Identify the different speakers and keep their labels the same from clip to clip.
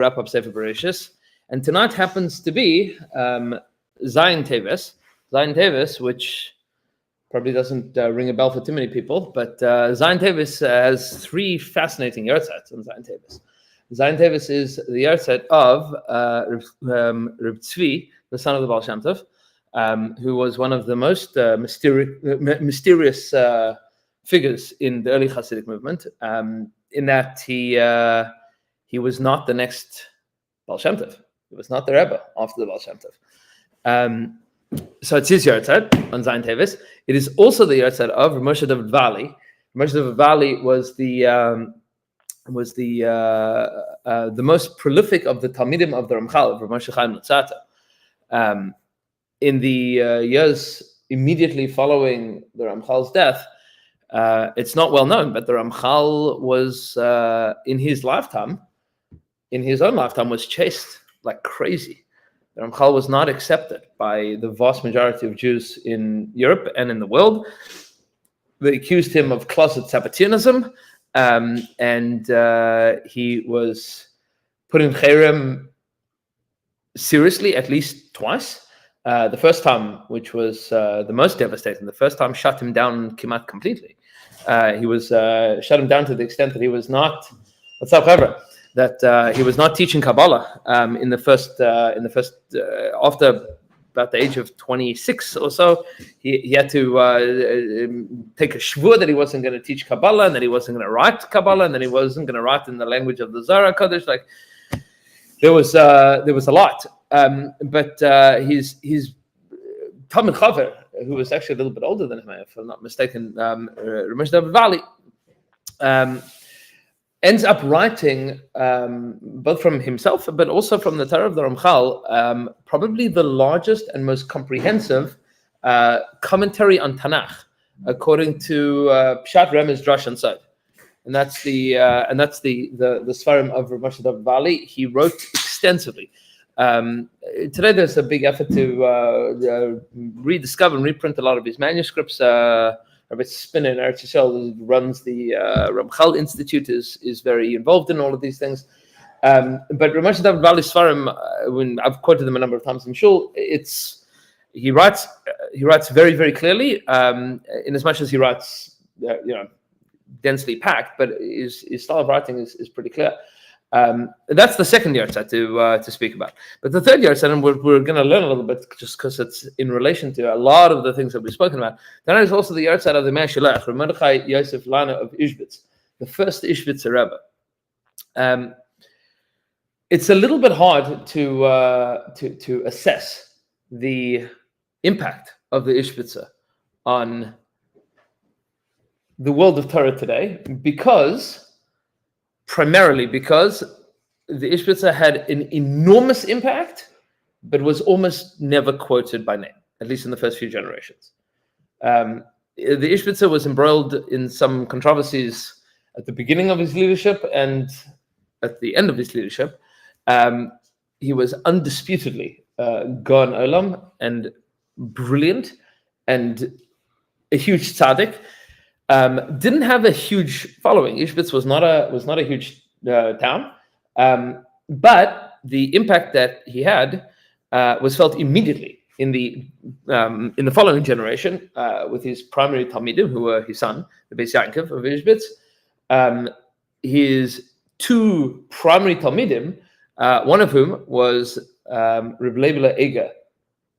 Speaker 1: wrap up Sefer Bereshis, and tonight happens to be Zayin Teves, which probably doesn't ring a bell for too many people, but Zayin Teves has three fascinating yartzeit on Zayin Teves. Zayin Teves is the yartzeit of Reb Tzvi, the son of the Baal Shem Tov, who was one of the most mysterious figures in the early Hasidic movement, in that he was not the next Baal Shem Tov. He was not the Rebbe after the Baal Shem Tov. So it's his yartzeit on Zayin Teves. It is also the yartzeit of Moshe David Vali. Moshe David Vali was the most prolific of the Talmidim of the Ramchal, of Moshe Chaim Luzzatto. In the years immediately following the Ramchal's death, it's not well known, but the Ramchal was in his own lifetime, was chased like crazy. The Ramchal was not accepted by the vast majority of Jews in Europe and in the world. They accused him of closet Sabbateanism, and he was put in cherem seriously at least twice. The first time, which was the most devastating, the first time shut him down kimat completely. He was shut him down to the extent that he was not he was not teaching Kabbalah in the first after about the age of 26 or so. He had to take a shvur that he wasn't going to teach Kabbalah, and that he wasn't going to write Kabbalah, and that he wasn't going to write in the language of the Zohar Kodesh. Like there was a lot. But his Talmid Chaver, who was actually a little bit older than him, if I'm not mistaken, Moshe David Vali, ends up writing both from himself, but also from the Torah of the Ramchal, probably the largest and most comprehensive commentary on Tanakh, according to Pshat, Remez, Drash, and Sod. And that's the Sfarim of Moshe David Vali. He wrote extensively. Today there's a big effort to rediscover and reprint a lot of his manuscripts. Rabbi Spinner in Eretz Yisrael, who runs the Ramchal Institute, is very involved in all of these things. But Moshe David Vali's Sfarim, when I've quoted them a number of times in Shul, he writes very, very clearly, in as much as he writes densely packed, but his style of writing is pretty clear. That's the second yartzeit to speak about. But the third yartzeit, and we're going to learn a little bit just because it's in relation to a lot of the things that we've spoken about. Then there's also the yartzeit of the Mea Shelech, Yehuda and Yosef of Ishbitz, the first Ishbitzer Rebbe. It's a little bit hard to assess the impact of the Ishbitzer on the world of Torah today, primarily because the Ishbitzer had an enormous impact, but was almost never quoted by name, at least in the first few generations. The Ishbitzer was embroiled in some controversies at the beginning of his leadership and at the end of his leadership. He was undisputedly Gaon Olam and brilliant and a huge tzaddik. Didn't have a huge following. Ishbitz was not a huge town, but the impact that he had was felt immediately in the following generation with his primary talmidim, who were his son, the Beis Yaakov of Ishbitz. His two primary talmidim, one of whom was Reb Leibler Eger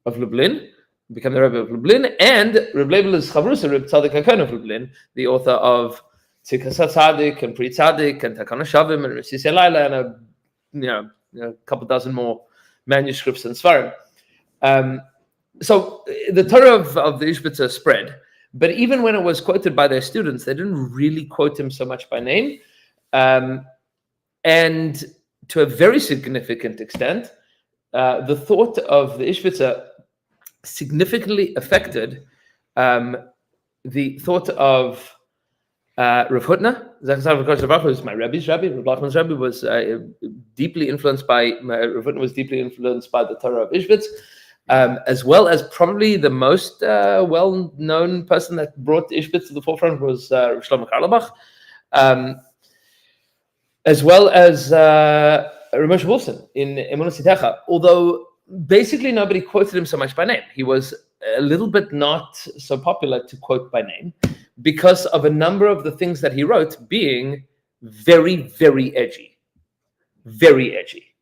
Speaker 1: of Lublin, became the Rebbe of Lublin, and Reb Leibler's Chavrusa, Reb Tzadik HaKohen of Lublin, the author of Tzidkas HaTzadik and Pri Tzadik and Takana Shavim and Rishis Yalayla, and a couple dozen more manuscripts and Svarim. So the Torah of the Ishbitzer spread, but even when it was quoted by their students, they didn't really quote him so much by name. And to a very significant extent, the thought of the Ishbitzer significantly affected the thought of Rav Hutner, who's my Rebbe's Rebbe. Rav Nachman's Rebbe was deeply influenced by Rav Hutner was deeply influenced by the Torah of Ishbitz, as well as probably the most well-known person that brought Ishbitz to the forefront was Rav Shlomo Carlebach, as well as Ramesh Wilson in Emunah Sitecha, although basically nobody quoted him so much by name. He was a little bit not so popular to quote by name because of a number of the things that he wrote being very, very edgy. Very edgy.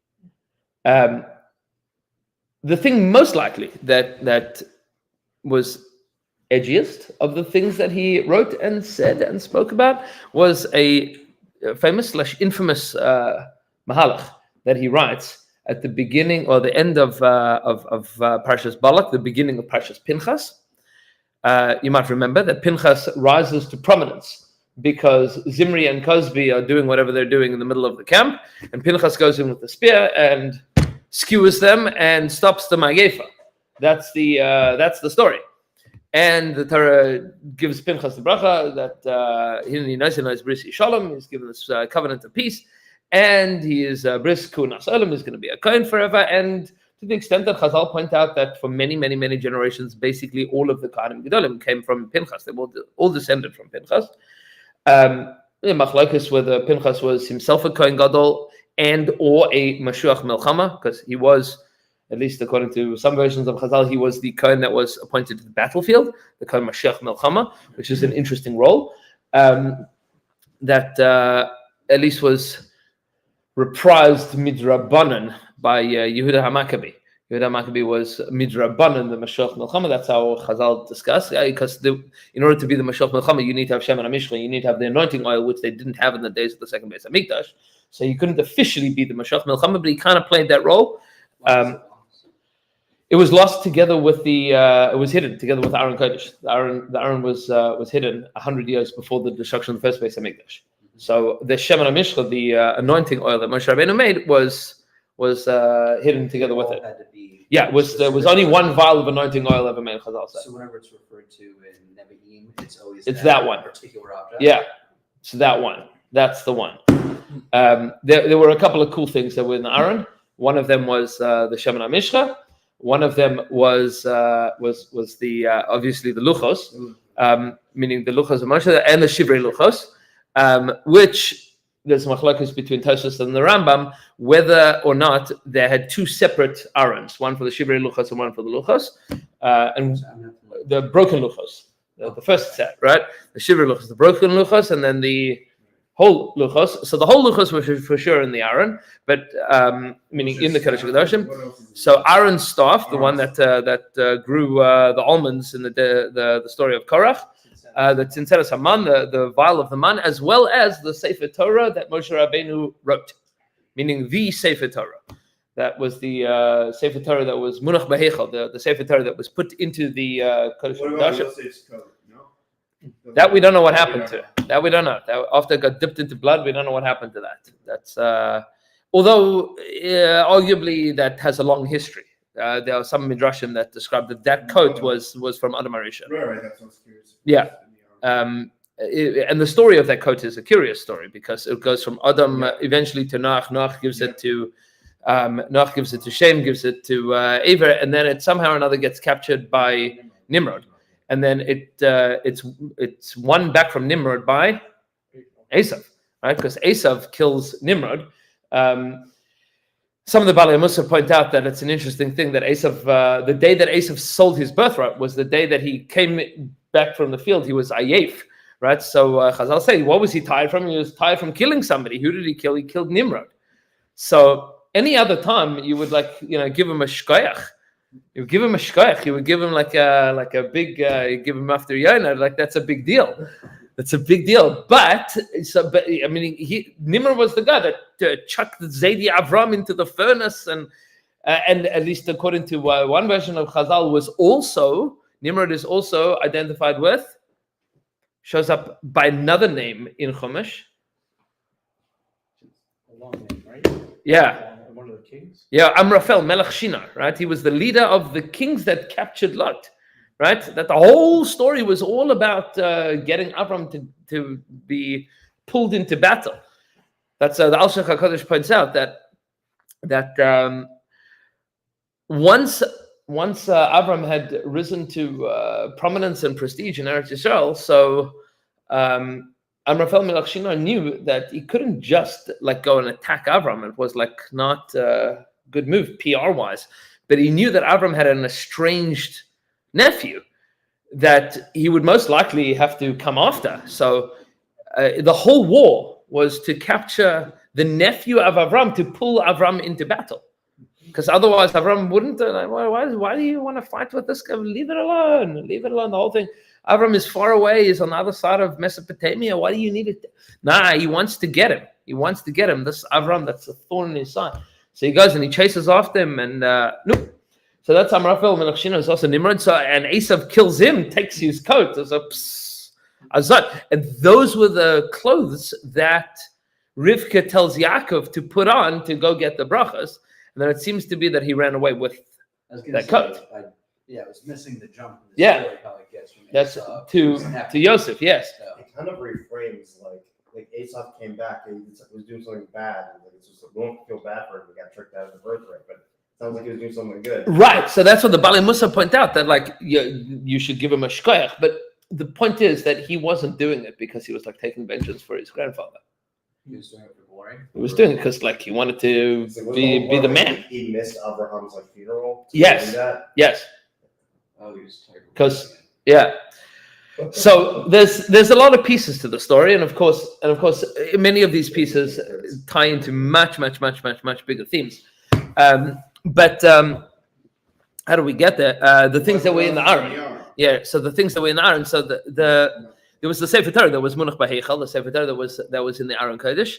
Speaker 1: The thing most likely that was edgiest of the things that he wrote and said and spoke about was a famous / infamous mahalach that he writes at the beginning or the end of Parshas Balak, the beginning of Parshas Pinchas. You might remember that Pinchas rises to prominence because Zimri and Cosby are doing whatever they're doing in the middle of the camp, and Pinchas goes in with the spear and skewers them and stops the Magefa. That's the story. And the Torah gives Pinchas the bracha that he knows bris shalom. He's given this covenant of peace, and he is bris kunas olam. He's going to be a kohen forever. And to the extent that Chazal point out that for many, many, many generations, basically all of the Kohanim Gedolim came from Pinchas. They were all descended from Pinchas. Machlokes whether Pinchas was himself a kohen gadol and or a Mashiach Melchama, because he was, at least according to some versions of Chazal, he was the Kohen that was appointed to the battlefield, the Kohen Mashiach Melchama, which is an interesting role, that at least was reprised midrabanan by Yehuda HaMaccabi. Yehuda HaMaccabi was midrabanan, the Mashiach Melchama. That's how Chazal discuss, because in order to be the Mashiach Melchama, you need to have Shemen HaMishcha, you need to have the anointing oil, which they didn't have in the days of the second Beis HaMikdash. So you couldn't officially be the Mashiach Melchama, but he kind of played that role. It was lost together with it was hidden together with Aaron Kodesh. The Aaron was hidden 100 years before the destruction of the first Beis HaMikdash. So the Shemen HaMishcha, the anointing oil that Moshe Rabbeinu made, was hidden together with it. Yeah, there was only one vial of anointing oil ever made. Chazal said.
Speaker 2: So whenever it's referred to in Nevi'im, it's always
Speaker 1: that one
Speaker 2: particular object.
Speaker 1: Yeah, so that one. That's the one. There were a couple of cool things that were in the Aaron. One of them was the Shemen HaMishcha. One of them was the obviously the luchos, meaning the luchos of Moshe and the shivrei luchos, which there's machlokes between Tosfos and the Rambam whether or not they had two separate Aarons, one for the shivrei luchos and one for the luchos, and the broken luchos, the first set, right? The shivrei luchos, the broken luchos, and then the whole luchos. So the whole luchos were for sure in the Aaron, but meaning in the Kodesh HaKadoshim. So Aaron's staff, the one that grew the almonds in the story of Korach, the Tzinteres Haman, the vial of the man, as well as the Sefer Torah that Moshe Rabbeinu wrote, meaning the Sefer Torah. That was the Sefer Torah that was Munach B'Heichel, the Sefer Torah that was put into the Kodesh HaKadoshim. That we don't know what happened to. That we don't know. That after it got dipped into blood, we don't know what happened to that. That's although arguably that has a long history. There are some midrashim that describe that coat was from Adam HaRishon.
Speaker 3: Right. That's what's curious.
Speaker 1: Yeah. And the story of that coat is a curious story because it goes from Adam eventually to Noach. Noach gives it to Noach gives it to Shem, gives it to Aver, and then it somehow or another gets captured by Nimrod. And then it's won back from Nimrod by Esav, right? Because Esav kills Nimrod. Some of the Balei Musa point out that it's an interesting thing that Esav, the day that Esav sold his birthright was the day that he came back from the field. He was Ayef, right? So Chazal say, what was he tired from? He was tired from killing somebody. Who did he kill? He killed Nimrod. So any other time you would give him a shkoyach. You would give him a shkoyach. You would give him like a big. You give him after Yonah. Like that's a big deal. That's a big deal. But I mean, Nimrod was the guy that chucked Zaidi Avram into the furnace, and at least according to one version of Chazal, Nimrod is also identified with. Shows up by another name in Chumash.
Speaker 2: A long name, right?
Speaker 1: Yeah.
Speaker 2: One of the kings?
Speaker 1: Yeah, Amraphel, Melech Shinar, right? He was the leader of the kings that captured Lot, right? That the whole story was all about getting Avram to be pulled into battle. That's the Al-Shech HaKadosh points out that once Avram had risen to prominence and prestige in Eretz Yisrael, so Amraphel Melech Shinar knew that he couldn't just like go and attack Avram. It was like not a good move PR wise, but he knew that Avram had an estranged nephew that he would most likely have to come after. So the whole war was to capture the nephew of Avram, to pull Avram into battle. Because otherwise Avram wouldn't. Why do you want to fight with this guy? Leave it alone. Leave it alone. The whole thing. Avram is far away. He's on the other side of Mesopotamia. Why do you need it? Nah, he wants to get him. He wants to get him. This Avram, that's a thorn in his side. So he goes and he chases after him. And nope. So that's Amraphel Melech Shinar is also Nimrod. So and Esav kills him, takes his coat. There's a azot. And those were the clothes that Rivka tells Yaakov to put on to go get the brachas. And then it seems to be that he ran away with that coat.
Speaker 2: It was missing the jump. In
Speaker 1: Yeah.
Speaker 2: story, how it gets from
Speaker 1: That's
Speaker 2: Esau
Speaker 1: to Yosef, yes.
Speaker 2: So,
Speaker 3: It kind of reframes like Esau came back and he was doing something bad. And it's just we don't feel bad for him. He got tricked out of the birthright, but it sounds like he was doing something good.
Speaker 1: Right. So that's what the Bali Musa point out, that like you should give him a shkoyach. But the point is that he wasn't doing it because he was like taking vengeance for his grandfather.
Speaker 2: he was doing it for glory.
Speaker 1: He was doing it because like he wanted to
Speaker 3: It's like,
Speaker 1: be the man.
Speaker 3: He missed Abraham's like funeral. to
Speaker 1: Yes.
Speaker 3: do that.
Speaker 1: Yes.
Speaker 2: Oh, he was terrible.
Speaker 1: 'Cause- Yeah. So there's a lot of pieces to the story, and of course, many of these pieces tie into much bigger themes. But how do we get there? The things that were in the Aron. Yeah. So the things that were in the Aron. So there was the Sefer Torah that was Munach B'Heichal, the Sefer Torah that was in the Aron Kodesh,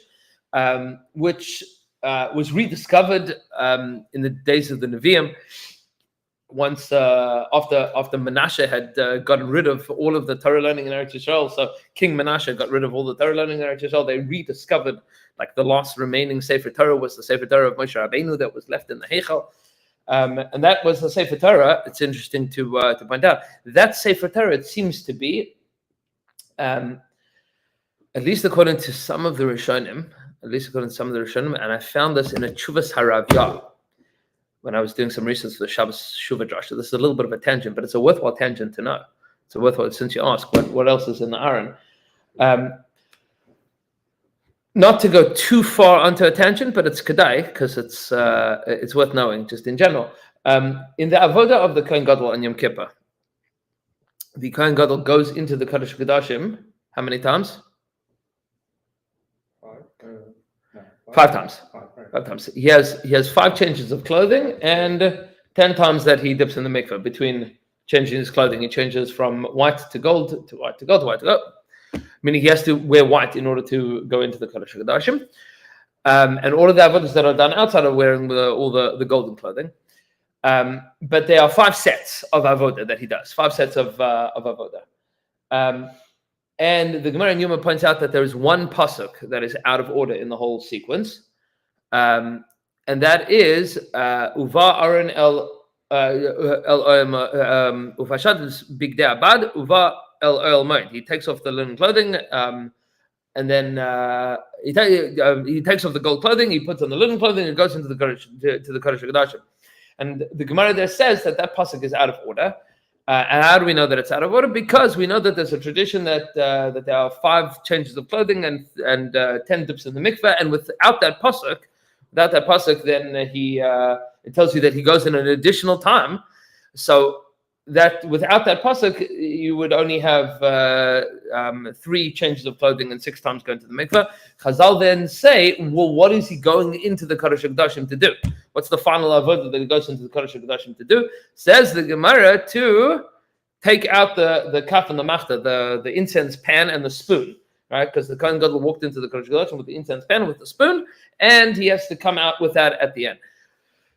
Speaker 1: which was rediscovered in the days of the Nevi'im. Once after Menashe had gotten rid of all of the Torah learning in Eretz Yisrael, so King Menashe got rid of all the Torah learning in Eretz Yisrael, they rediscovered like the last remaining Sefer Torah was the Sefer Torah of Moshe Rabbeinu that was left in the Heichal, and that was the Sefer Torah. It's interesting to point out that Sefer Torah, it seems to be, at least according to some of the Rishonim, and I found this in a Chuvas Haravya. When I was doing some research for the Shabbos Shuvah Drasha. This is a little bit of a tangent, but it's a worthwhile tangent to know. It's a worthwhile, since you ask, what else is in the Aron? Not to go too far onto a tangent, but it's kedai, because it's worth knowing, just in general. In the avoda of the Kohen Gadol on Yom Kippur, the Kohen Gadol goes into the Kodesh Kodashim, how many times? 5 times. 5 times. He has 5 changes of clothing and 10 times that he dips in the mikveh. Between changing his clothing, he changes from white to gold to white to gold to white to gold. Meaning he has to wear white in order to go into the Kodesh HaKodashim. And all of the avodas that are done outside of wearing all the golden clothing. But there are 5 sets of avodah that he does. 5 sets of avodah. And the Gemara in Yuma points out that there is one pasuk that is out of order in the whole sequence, and that is Uva Aaron el Ufashad Bigdei Abad Uva el Oil Moed. He takes off the linen clothing, and then he takes off the gold clothing. He puts on the linen clothing and goes into the Kodesh HaKodashim. And the Gemara there says that pasuk is out of order. And how do we know that it's out of order? Because we know that there's a tradition that there are 5 changes of clothing and 10 dips in the mikveh, and without that pasuk, then it tells you that he goes in an additional time. So that without that pasuk, you would only have 3 changes of clothing and 6 times going to the mikveh. Chazal then say, well, what is he going into the Kodesh HaKodashim to do? What's the final avodah that he goes into the Kodesh HaKodashim to do? Says the Gemara to take out the kaf and the machta, the incense pan and the spoon, right? Because the Kohen Gadol walked into the Kodesh HaKodashim with the incense pan with the spoon, and he has to come out with that at the end.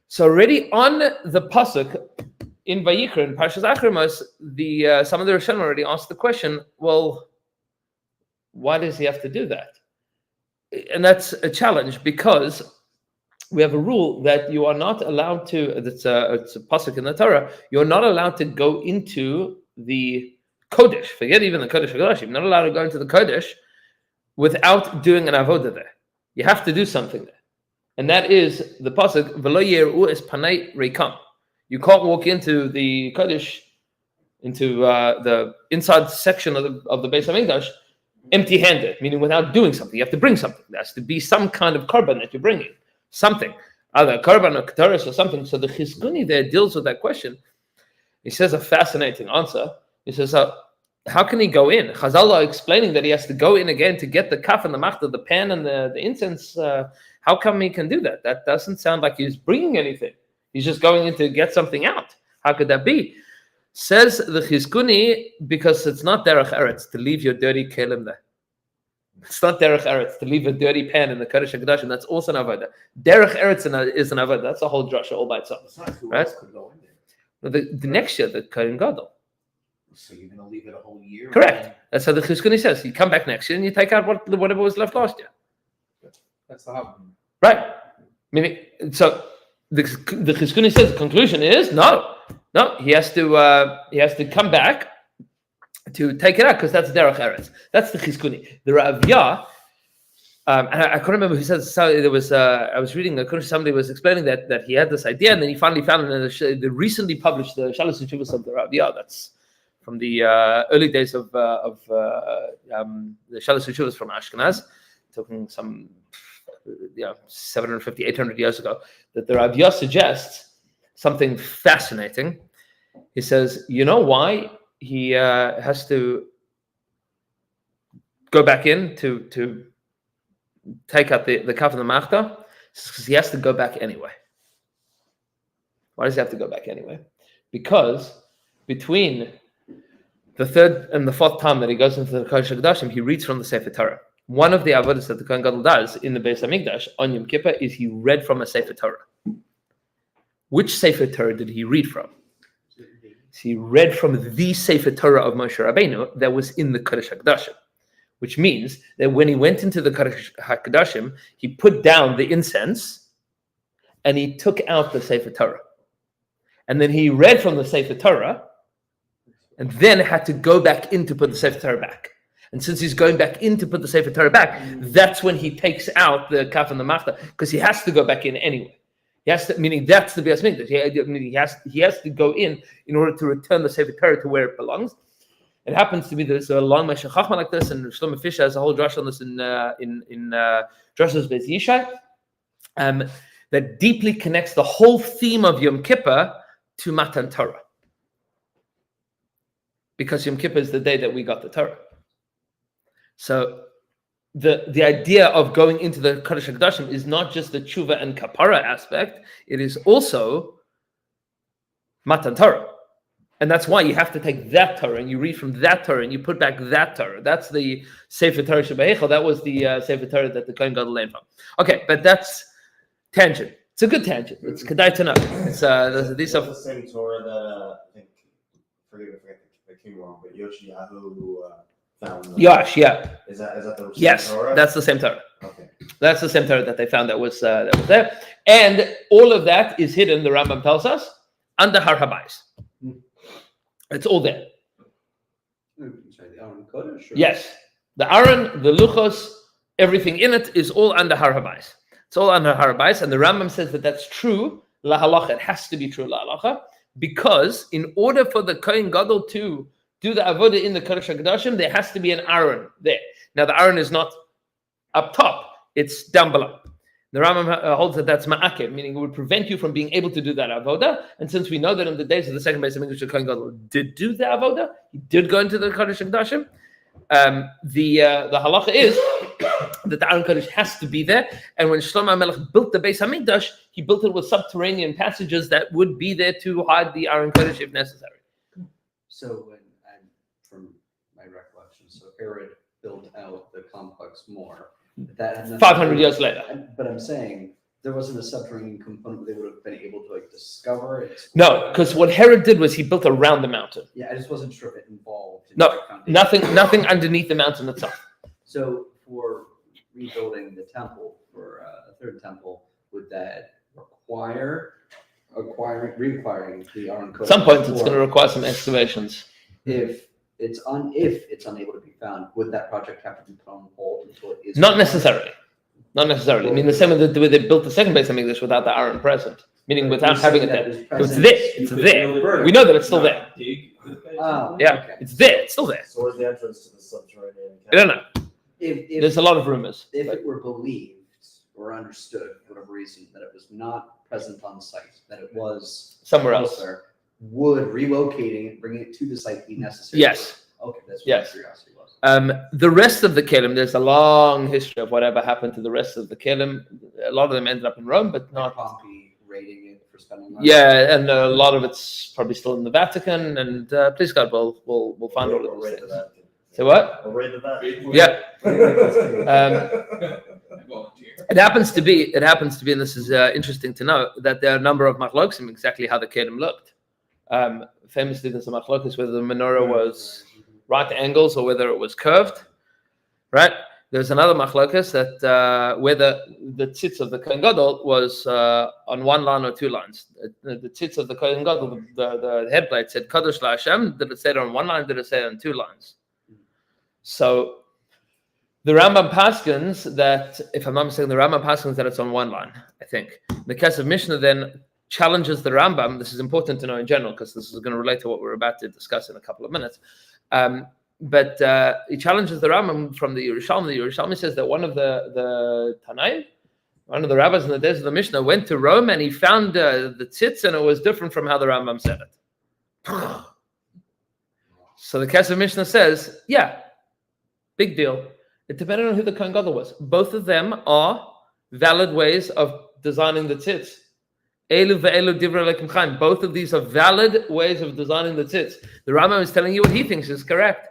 Speaker 1: So already on the pasuk in Vayikra, in Parshas Achramos, some of the Rishonim already asked the question, well, why does he have to do that? And that's a challenge, because we have a rule that you are not allowed to, it's a pasuk in the Torah, you're not allowed to go into the Kodesh, forget even the Kodesh HaKodashim, you're not allowed to go into the Kodesh without doing an avodah there. You have to do something there. And that is the pasuk, V'lo yeru es panei reikam. You can't walk into the Kodesh, into the inside section of the Beis HaMikdash, empty-handed, meaning without doing something. You have to bring something. There has to be some kind of korban that you're bringing, something, either a korban or kataris or something. So the Chizkuni there deals with that question. He says a fascinating answer. He says, how can he go in? Chazal are explaining that he has to go in again to get the kaf and the machta, the pan and the incense. How come he can do that? That doesn't sound like he's bringing anything. He's just going in to get something out. How could that be? Says the Chizkuni, because it's not derech eretz to leave your dirty kelim there. It's not derech eretz to leave a dirty pan in the Kodesh HaKodashim. That's also an avodah. Derech eretz is an avodah. That's a whole drasha all by itself.
Speaker 2: It's not who
Speaker 1: Right?
Speaker 2: else could go in there.
Speaker 1: The next year, the Kohen Gadol.
Speaker 2: So you're gonna leave it a whole year?
Speaker 1: Correct. That's how the Chizkuni says. You come back next year and you take out whatever was left last year.
Speaker 2: That's the hub.
Speaker 1: Right. Meaning, so the Chizkuni says the conclusion is no. He has to come back to take it out because that's derech eretz. That's the Chizkuni. The Ravya, and I can't remember who said. So there was I was reading. Somebody was explaining that he had this idea, and then he finally found it in the recently published the Shalos Yeshuvos of the Ravya. That's from the early days of the Shalos Yeshuvos from Ashkenaz, talking some 750, 800 years ago. That the Ravya suggests something fascinating. He says, you know why he has to go back in to take out the kaf and the machta? Because he has to go back anyway. Why does he have to go back anyway? Because between the third and the fourth time that he goes into the Kodesh HaKodashim, he reads from the Sefer Torah. One of the avodas that the Kohen Gadol does in the Beis Hamikdash on Yom Kippur is he read from a Sefer Torah. Which Sefer Torah did he read from? He read from the Sefer Torah of Moshe Rabbeinu that was in the Kodesh HaKodashim, which means that when he went into the Kodesh HaKodashim, he put down the incense and he took out the Sefer Torah. And then he read from the Sefer Torah and then had to go back in to put the Sefer Torah back. And since he's going back in to put the Sefer Torah back, that's when he takes out the kaf and the machta, because he has to go back in anyway. He has to, meaning that's the Beis Hamikdash. He has to go in order to return the Sefer Torah to where it belongs. It happens to be there's a long Meshech Chachma like this, and Shlomo Fisher has a whole drush on this in Drushes Beis Yishai, that deeply connects the whole theme of Yom Kippur to Matan Torah, because Yom Kippur is the day that we got the Torah. So the idea of going into the Kodesh HaKodashim is not just the tshuva and kapara aspect, it is also Matan Torah. And that's why you have to take that Torah and you read from that Torah and you put back that Torah. That's the Sefer Torah Sheba'echel. That was the Sefer Torah that the Kohen Gadol learned from. Okay, but that's tangent. It's a good tangent. It's kedai to know. It's these are
Speaker 3: the same Torah that I think, forget the king wrong, but Yoshiyahu who found.
Speaker 1: Yosh, yeah.
Speaker 3: Is that the same
Speaker 1: yes,
Speaker 3: Torah?
Speaker 1: that's the same Torah.
Speaker 3: Okay.
Speaker 1: That's the same Torah that they found that was there, and all of that is hidden. The Rambam tells us under Har Habayis. It's all there.
Speaker 2: Sorry, the Aron Kodesh?
Speaker 1: Yes, the Aron, the Luchos, everything in it is all under Har Habayis. It's all under Har Habayis, and the Rambam says that that's true. La halacha, it has to be true. La halacha, because in order for the Kohen Gadol to do the avodah in the Kodesh HaKodashim, there has to be an Aron there. Now the Aron is not up top; it's down below. The Rambam holds that that's ma'akev, meaning it would prevent you from being able to do that avodah. And since we know that in the days of the second Beis Hamikdash, the Kohen Gadol did do the avodah, he did go into the Kodesh HaKodashim. The halacha is that the Aron Kodesh has to be there. And when Shlomo HaMelech built the Beis Hamikdash, he built it with subterranean passages that would be there to hide the Aron Kodesh if necessary.
Speaker 2: So, and from my recollection, so Herod built out the complex more. That had nothing
Speaker 1: 500 years later.
Speaker 2: But I'm saying there wasn't a subterranean component where they would have been able to discover it.
Speaker 1: No, because what Herod did was he built around the mountain.
Speaker 2: Yeah, I just wasn't sure if it involved.
Speaker 1: No, nothing underneath the mountain itself.
Speaker 2: So for rebuilding the temple, for a third temple, would that requiring the Aron Kodesh?
Speaker 1: At some point, it's going to require some excavations.
Speaker 2: If it's unable to be found, would that project have to be put on hold until it is?
Speaker 1: Not necessarily. Not necessarily. I mean, the same way that they built the second Beis Hamikdash without the Aaron present, meaning without having it there. It's there. It's there. We know that it's still there.
Speaker 2: Oh,
Speaker 1: Yeah,
Speaker 2: okay.
Speaker 1: it's there. It's still there.
Speaker 3: So where's the entrance to the subterranean?
Speaker 1: I don't know.
Speaker 2: If
Speaker 1: There's a lot of rumors.
Speaker 2: if
Speaker 1: but-
Speaker 2: it were believed or understood for whatever reason that it was not present on site, that it was
Speaker 1: Somewhere else.
Speaker 2: elsewhere, would relocating it, bringing it to the site be necessary?
Speaker 1: Yes.
Speaker 2: Okay, that's what
Speaker 1: Yes.
Speaker 2: my curiosity was.
Speaker 1: The rest of the kelim, there's a long history of whatever happened to the rest of the kelim. A lot of them ended up in Rome, but not.
Speaker 2: Pompey raiding it for spending money.
Speaker 1: Yeah, and a lot of it's probably still in the Vatican. And please God, we'll find all of
Speaker 3: We'll
Speaker 1: those
Speaker 3: raid the
Speaker 1: things.
Speaker 3: Vatican.
Speaker 1: So what?
Speaker 3: We'll raid the Vatican.
Speaker 1: Yeah.
Speaker 4: I volunteer.
Speaker 1: It happens to be, and this is interesting to know, that there are a number of machlokim exactly how the kelim looked. Famously, there's a machlokus whether the menorah was right angles or whether it was curved. Right? There's another machlokus that whether the tzitz of the Kohen Gadol was on one line or two lines. The tzitz of the Kohen Gadol, the headplate said Kadosh LaHashem. Did it say it on one line? Did it say it on two lines? So the Rambam paskins that, if I'm not mistaken, the Rambam paskins that it's on one line, I think. The case of Mishnah then challenges the Rambam. This is important to know in general because this is going to relate to what we're about to discuss in a couple of minutes. But he challenges the Rambam from the Yerushalmi. The Yerushalmi says that one of the Tanaim, one of the rabbis in the days of the Mishnah, went to Rome and he found the tzitz and it was different from how the Rambam said it. So the case of Mishnah says, yeah, big deal. It depended on who the Kohen Gadol was. Both of them are valid ways of designing the tzitz. Elu ve'elu divrei Elokim chaim. Both of these are valid ways of designing the tzitz. The Rambam is telling you what he thinks is correct.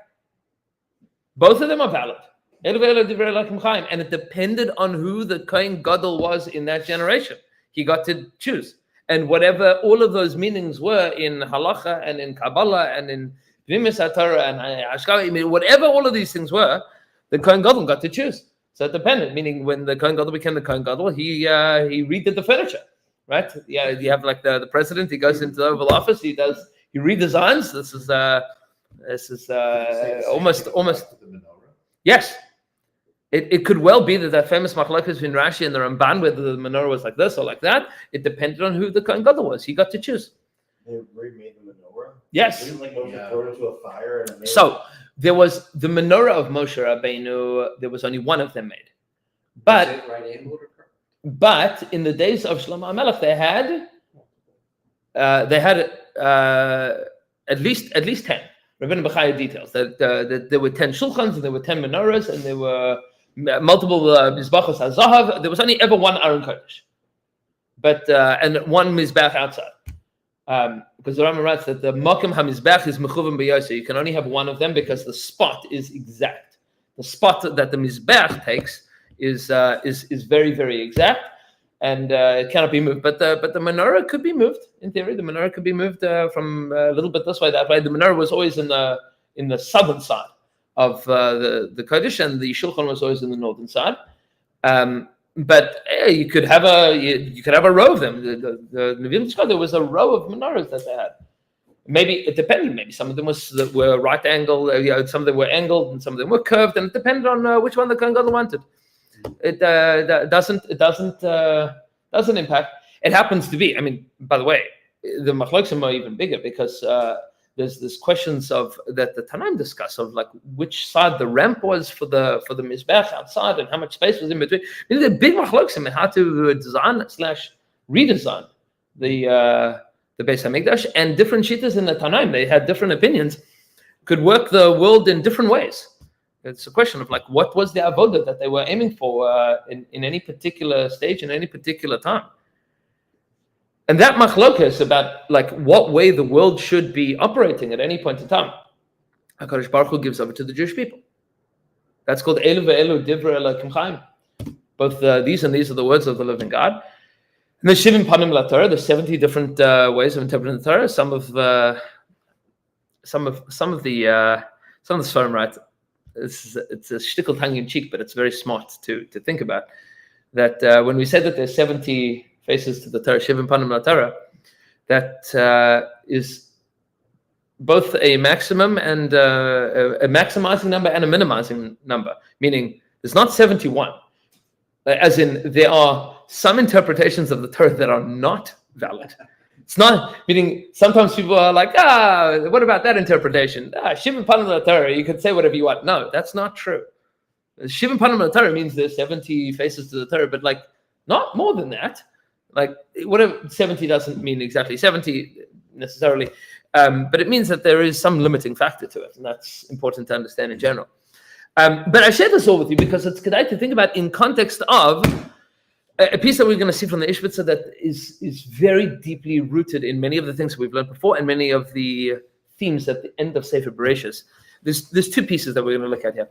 Speaker 1: Both of them are valid. Elu ve'elu divrei Elokim chaim. And it depended on who the Kohen Gadol was in that generation. He got to choose. And whatever all of those meanings were in halacha and in Kabbalah and in Pnimis HaTorah and Hashkafa, whatever all of these things were, the Kohen Gadol got to choose. So it depended, meaning when the Kohen Gadol became the Kohen Gadol, he redid the furniture, right? Yeah, you have like the president, he goes into the Oval Office, he redesigns. This is almost. Yes, it could well be that famous machlokas between Rashi and the Ramban, whether the menorah was like this or like that, it depended on who the Kohen Gadol was. He got to choose.
Speaker 3: They remade the menorah?
Speaker 1: Yes.
Speaker 3: Didn't like Moshe throw it into a fire and it made
Speaker 1: So there was the menorah of Moshe Rabbeinu. There was only one of them made, but
Speaker 2: Is it right angled or curved?
Speaker 1: but in the days of Shlomo HaMelech, they had at least 10. Rabbeinu Bechaya details that there were 10 shulchans and there were 10 menorahs and there were multiple mizbachos hazahav. There was only ever one Aron Kodesh, but and one mizbach outside. Because the Rambam writes that the Makom HaMizbech is Mechuvim B'Yoseh. You can only have one of them because the spot is exact. The spot that the Mizbech takes is very, very exact, and it cannot be moved. But the menorah could be moved. In theory, the menorah could be moved from a little bit this way, that way. The menorah was always in the southern side of the Kodesh, and the Shulchan was always in the northern side. But you could have a row of them. The Nevi'im Tzchak, there was a row of menorahs that they had. Maybe it depended. Maybe some of them were right angled. Some of them were angled, and some of them were curved, and it depended on which one the Kohen Gadol wanted. It doesn't impact. It happens to be. I mean, by the way, the machlokim are even bigger because there's questions of that the Tanaim discuss of like which side the ramp was for the mizbech outside and how much space was in between. I mean, the big machlokim in how to design/redesign the Beis Hamikdash, and different shittas in the Tanaim. They had different opinions. Could work the world in different ways. It's a question of like what was the avodah that they were aiming for in any particular stage in any particular time. And that machlokas about like what way the world should be operating at any point in time, HaKadosh Baruch Hu gives over to the Jewish people. That's called Elu ve'elu divrei Elokim chaim. Both these and these are the words of the living God. And the Shivim Panim LaTorah, there's 70 different ways of interpreting the Torah. Some of the Sfarim write, it's a shtickle tongue in cheek, but it's very smart to think about that when we say that there's 70 faces to the Torah, Shivim Panim LaTorah, that is both a maximum and a maximizing number and a minimizing number, meaning there's not 71, as in there are some interpretations of the Torah that are not valid. It's not, meaning sometimes people are like, what about that interpretation? Shivan Panim LaTorah, you can say whatever you want. No, that's not true. Shivan Panim LaTorah means there's 70 faces to the Torah, but like not more than that. Like whatever, 70 doesn't mean exactly 70 necessarily, but it means that there is some limiting factor to it, and that's important to understand in general. But I share this all with you because it's good to think about in context of a piece that we're going to see from the Ishbitzer that is very deeply rooted in many of the things we've learned before and many of the themes at the end of Sefer Bereshis. There's two pieces that we're going to look at here.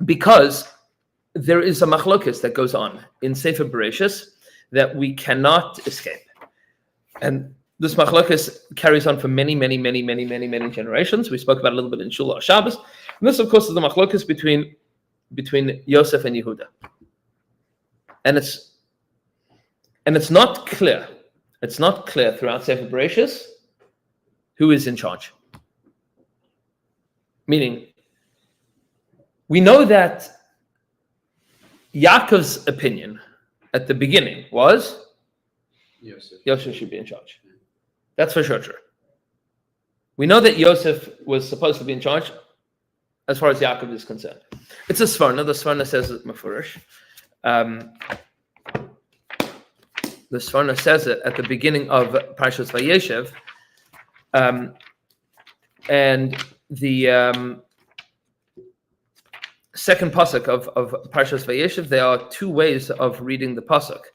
Speaker 1: Because there is a machlokes that goes on in Sefer Bereshis that we cannot escape. And this machlokes carries on for many generations. We spoke about it a little bit in Shul Shabbos. And this, of course, is the machlokes between Yosef and Yehuda. And it's not clear. It's not clear throughout Sefer Bereshis who is in charge. Meaning, we know that Yaakov's opinion at the beginning was Yosef should be in charge. That's for sure true. We know that Yosef was supposed to be in charge as far as Yaakov is concerned. It's a Sforno. The Sforno says it Mefurish. The Sforno says it at the beginning of Parshas Vayeshev. And the second pasuk of Parshas Vayeshev, there are two ways of reading the pasuk.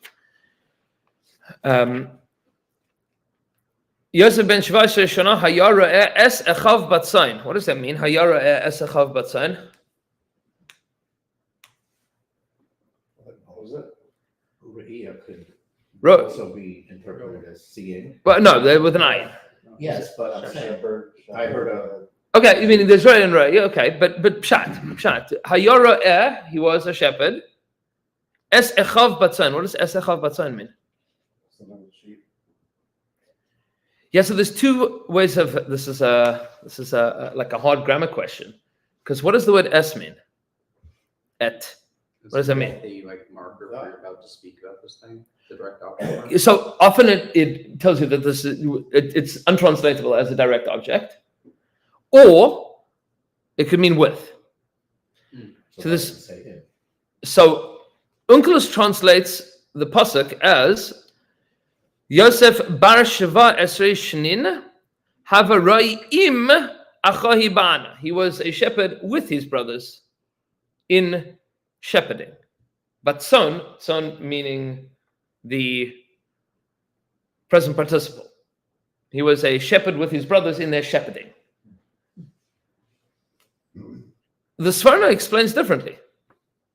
Speaker 1: Yosef ben Shvashe Shana Hayara es echav batzain. What does that mean? Hayara es echav batzain.
Speaker 4: What was it? Ru'iyah could
Speaker 1: Ro-
Speaker 4: also be interpreted as seeing.
Speaker 1: But no, they're with an eye.
Speaker 4: Yes, but I'm saying I heard a.
Speaker 1: Okay, you mean there's right and right. Yeah, okay, but pshat. Hayara he was a shepherd. Es echav batzain. What does es echav batzain mean? Yeah, so there's two ways of this is a like a hard grammar question, because what does the word es mean? Et. What does that mean?
Speaker 2: The marker where you're about to speak about this thing, the direct object.
Speaker 1: So often it tells you that this is it's untranslatable as a direct object, or it could mean with. So Onkelos translates the pasuk as Yosef bar Sheva Esrei Shnin Havarayim Achahi Bana. He was a shepherd with his brothers in shepherding. But son meaning the present participle. He was a shepherd with his brothers in their shepherding. The Sforno explains differently.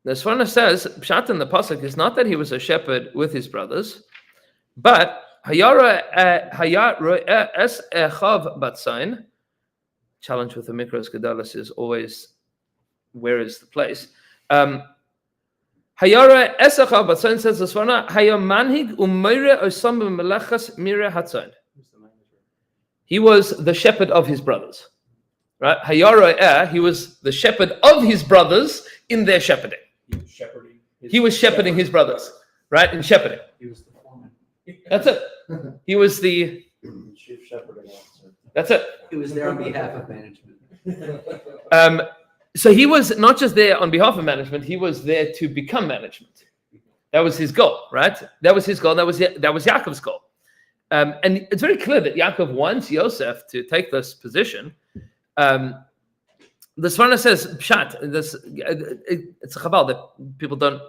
Speaker 1: The Sforno says, Pshat in the pasuk is not that he was a shepherd with his brothers, but Hayara es echav batzain. Challenge with the Mikros Gedalis is always where is the place. Hayara es echav batzain says the Sforno hayam manhig umeire osam b'melechas mire hatzain. He was the shepherd of his brothers, right? Hayara he was the shepherd of his brothers in their shepherding. He was shepherding his brothers, right? In shepherding.
Speaker 2: He was the foreman.
Speaker 1: That's it. He was the
Speaker 3: chief shepherding officer.
Speaker 1: That's it.
Speaker 2: He was there on behalf of management.
Speaker 1: So he was not just there on behalf of management; he was there to become management. That was his goal, right? That was his goal. That was Yaakov's goal. And it's very clear that Yaakov wants Yosef to take this position. The Sforno says pshat. It's a chaval that people don't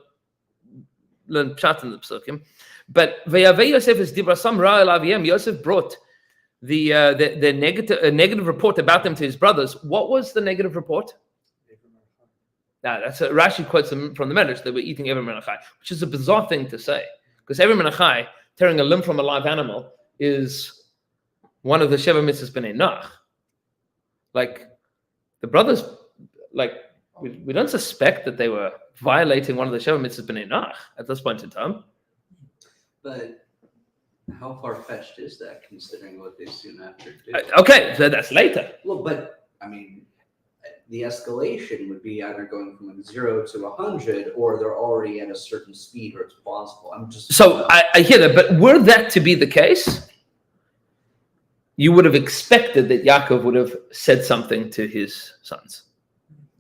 Speaker 1: learn pshat in the psukim. But Vayavei Yosef is dibrasam ra el aviyem. Yosef brought the negative report about them to his brothers. What was the negative report? That's Rashi quotes them from the Medrash. They were eating Ever Menachai, which is a bizarre thing to say, because Ever Menachai, tearing a limb from a live animal, is one of the Sheva Mitzvahs B'nai Nach. Like the brothers, like we don't suspect that they were violating one of the Sheva Mitzvahs B'nai Nach at this point in time.
Speaker 2: But how far-fetched is that, considering what they soon after did?
Speaker 1: Okay, so that's later.
Speaker 2: Well, but I mean, the escalation would be either going from 0 to 100, or they're already at a certain speed where it's plausible. I'm just
Speaker 1: So I hear that, but were that to be the case, you would have expected that Yaakov would have said something to his sons.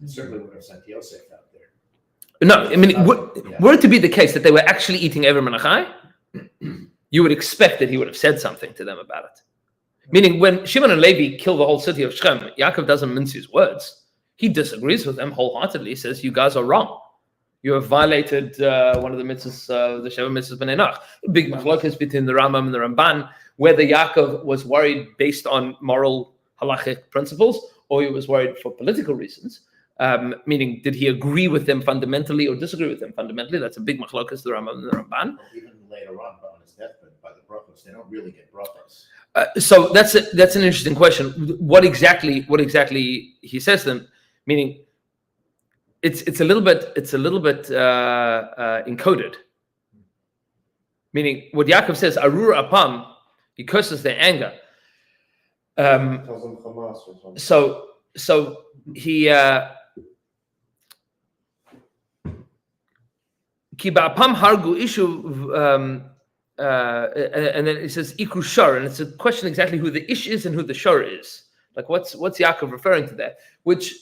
Speaker 4: Certainly would have sent Yosef out there.
Speaker 1: No, I mean,
Speaker 4: Yeah.
Speaker 1: were it to be the case that they were actually eating Ever Menachai, you would expect that he would have said something to them about it. Meaning, when Shimon and Levi kill the whole city of Shechem, Yaakov doesn't mince his words. He disagrees with them wholeheartedly. He says, "You guys are wrong. You have violated one of the mitzvahs, the Sheva mitzvahs b'nei Noach." Big machlokas between the Rambam and the Ramban, whether Yaakov was worried based on moral halachic principles or he was worried for political reasons. Meaning, did he agree with them fundamentally or disagree with them fundamentally? That's a big machlokas, the Rambam and the Ramban.
Speaker 4: Even later on his deathbed by the brachos, they don't really get brachos.
Speaker 1: So that's an interesting question. What exactly he says to them? Meaning, it's a little bit encoded. Meaning, what Yaakov says, "Arur apam," he curses their anger.
Speaker 3: Tells them Hamas or something.
Speaker 1: So he ki ba'apam hargu ishu. And then it says Iku Shor, and it's a question exactly who the Ish is and who the Shor is. Like what's Yaakov referring to there? Which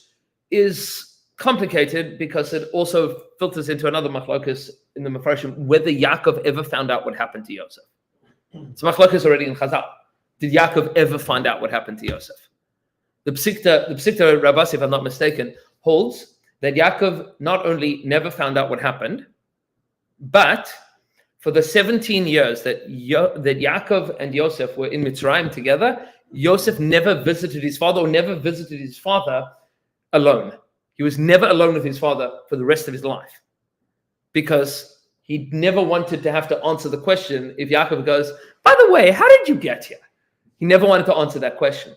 Speaker 1: is complicated because it also filters into another machlokas in the Mefarshim, whether Yaakov ever found out what happened to Yosef. So machlokas already in Chazal. Did Yaakov ever find out what happened to Yosef? The Psikta Rabasi, if I'm not mistaken, holds that Yaakov not only never found out what happened, but for the 17 years that Yaakov and Yosef were in Mitzrayim together, Yosef never visited his father or never visited his father alone. He was never alone with his father for the rest of his life because he never wanted to have to answer the question if Yaakov goes, "By the way, how did you get here?" He never wanted to answer that question.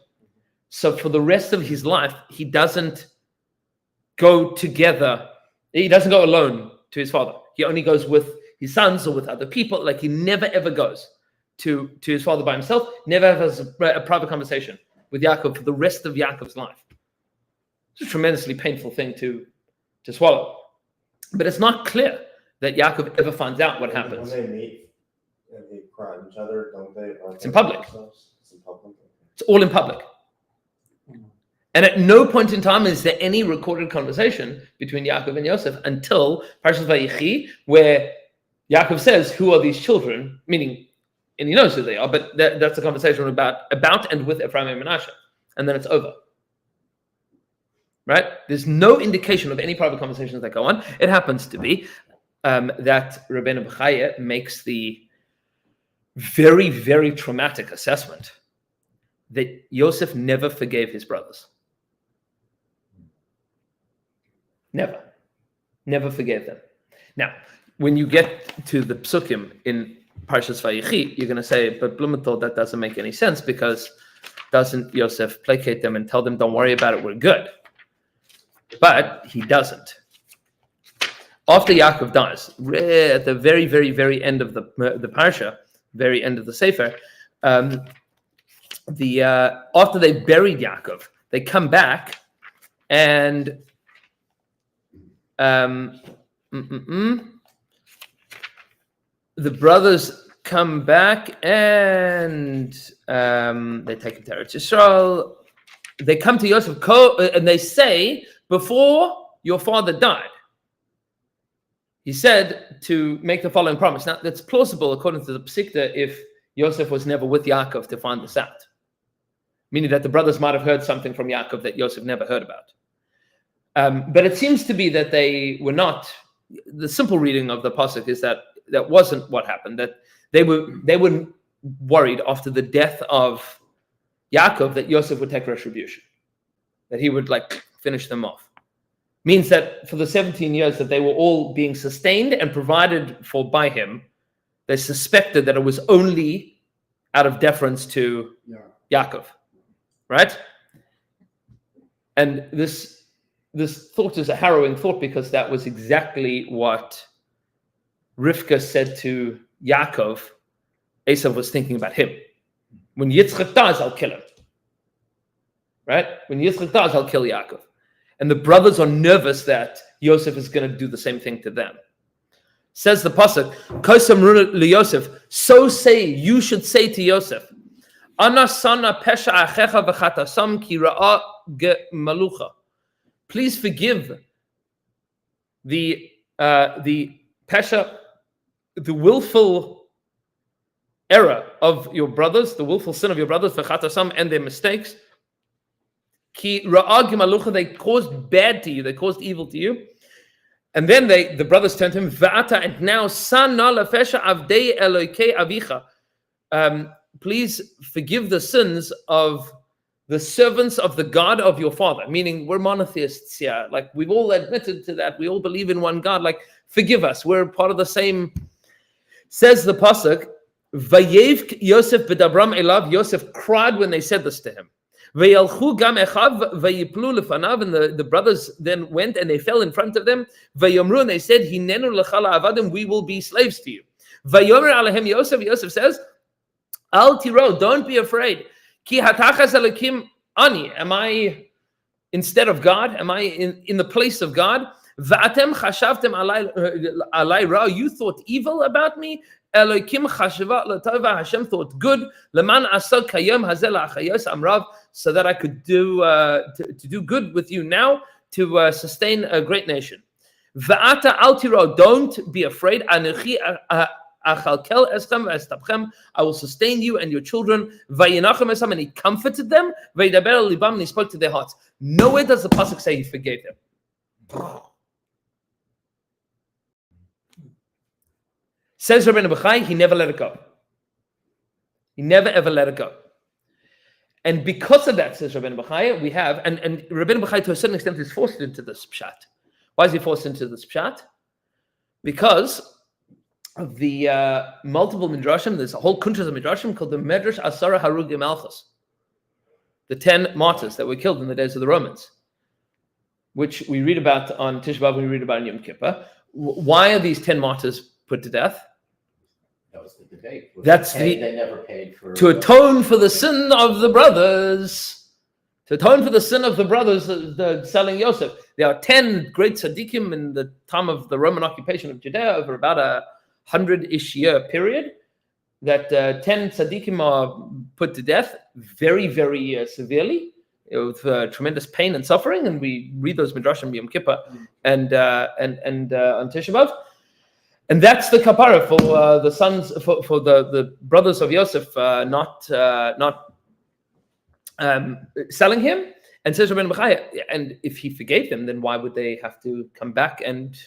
Speaker 1: So for the rest of his life, he doesn't go together. He doesn't go alone to his father. He only goes with his sons or with other people. Like he never ever goes to his father by himself, never has a private conversation with Yaakov for the rest of Yaakov's life. It's a tremendously painful thing to swallow. But it's not clear that Yaakov ever finds out what happens.
Speaker 3: When they meet and they cry at each other, don't they?
Speaker 1: It's in public.
Speaker 3: It's in public.
Speaker 1: It's all in public. And at no point in time is there any recorded conversation between Yaakov and Yosef until Parshas Vayechi, where Yaakov says, "Who are these children?" Meaning, and he knows who they are, but that's a conversation about and with Ephraim and Menashe. And then it's over. Right? There's no indication of any private conversations that go on. It happens to be that Rabbeinu Bechaya makes the very, very traumatic assessment that Yosef never forgave his brothers. Never forgave them. Now, when you get to the psukim in Parshas Vayechi, you're going to say, but Blumenthal, that doesn't make any sense because doesn't Yosef placate them and tell them, don't worry about it, we're good? But he doesn't. After Yaakov dies, at the very, very, very end of the parsha, very end of the Sefer, after they buried Yaakov, they come back and the brothers come back and they take him to Eretz Yisrael. They come to Yosef and they say, before your father died, he said to make the following promise. Now, that's plausible according to the Psikta if Yosef was never with Yaakov to find this out. Meaning that the brothers might have heard something from Yaakov that Yosef never heard about. But it seems to be that they were not. The simple reading of the pasuk is that wasn't what happened. That they were worried after the death of Yaakov that Yosef would take retribution, that he would finish them off. Means that for the 17 years that they were all being sustained and provided for by him, they suspected that it was only out of deference to Yaakov, right? And this thought is a harrowing thought because that was exactly what Rivka said to Yaakov. Esau was thinking about him. When Yitzchak dies, I'll kill him. Right? When Yitzchak dies, I'll kill Yaakov. And the brothers are nervous that Yosef is going to do the same thing to them. Says the pasuk, "Kosamru liYosef." So you should say to Yosef, "Ana sana pesha achecha v'chatasam ki ra'a gemalucha." Please forgive the pesha, the willful error of your brothers, the willful sin of your brothers, v'chatasam, and their mistakes. Ki ra'a gemalucha, they caused bad to you, they caused evil to you. And then the brothers turned to him, Va'ata, and now, Sana lefesha avdei Elokei avicha. Please forgive the sins of the servants of the God of your father. Meaning, we're monotheists here. Like, we've all admitted to that. We all believe in one God. Like, forgive us. We're part of the same. Says the pasuk, Vayev Yosef b'dabram elav. Yosef cried when they said this to him. Vayalchu gam echav vayiplu lefanav, and the brothers then went and they fell in front of them. Vayomru, and they said, Hinenu lechala avadim, we will be slaves to you. Vayomer alehem Yosef. Yosef says, Al tiro, don't be afraid. Ki hatachas elokim ani. Am I instead of God? Am I in the place of God? Va'atem chashavtem alai ra. You thought evil about me. Elokim chashava l'tova. Hashem thought good. Leman asad kayom hazel achayos amrav, so that I could do to do good with you now, to sustain a great nation. Va'ata al tiro, don't be afraid. Anechi achalkel eschem v'estabchem. I will sustain you and your children. Vayinachem esam, and he comforted them. Vayidaber libam, and he spoke to their hearts. Nowhere does the pasuk say he forgave them. Says Rabbeinu Bechai, he never let it go. He never ever let it go. And because of that, says Rabbeinu Bechai, we have, and Rabbeinu Bechai to a certain extent is forced into this pshat. Why is he forced into this pshat? Because of the multiple midrashim. There's a whole kuntras of midrashim called the Medrash Asara Harugim Malchus, the 10 martyrs that were killed in the days of the Romans, which we read about on Tisha B'Av, we read about in Yom Kippur. Why are these 10 martyrs put to death?
Speaker 4: That was the debate.
Speaker 1: They
Speaker 4: never paid for
Speaker 1: to atone for the sin of the brothers. To atone for the sin of the brothers, the selling Yosef. There are 10 great tzaddikim in the time of the Roman occupation of Judea over about 100-ish year period. That 10 tzaddikim are put to death very, very severely, with tremendous pain and suffering. And we read those midrashim Yom Kippur and on Tisha B'Av. And that's the kapara for the sons, for the brothers of Yosef not selling him. And says Rabbeinu Bechai, and if he forgave them, then why would they have to come back and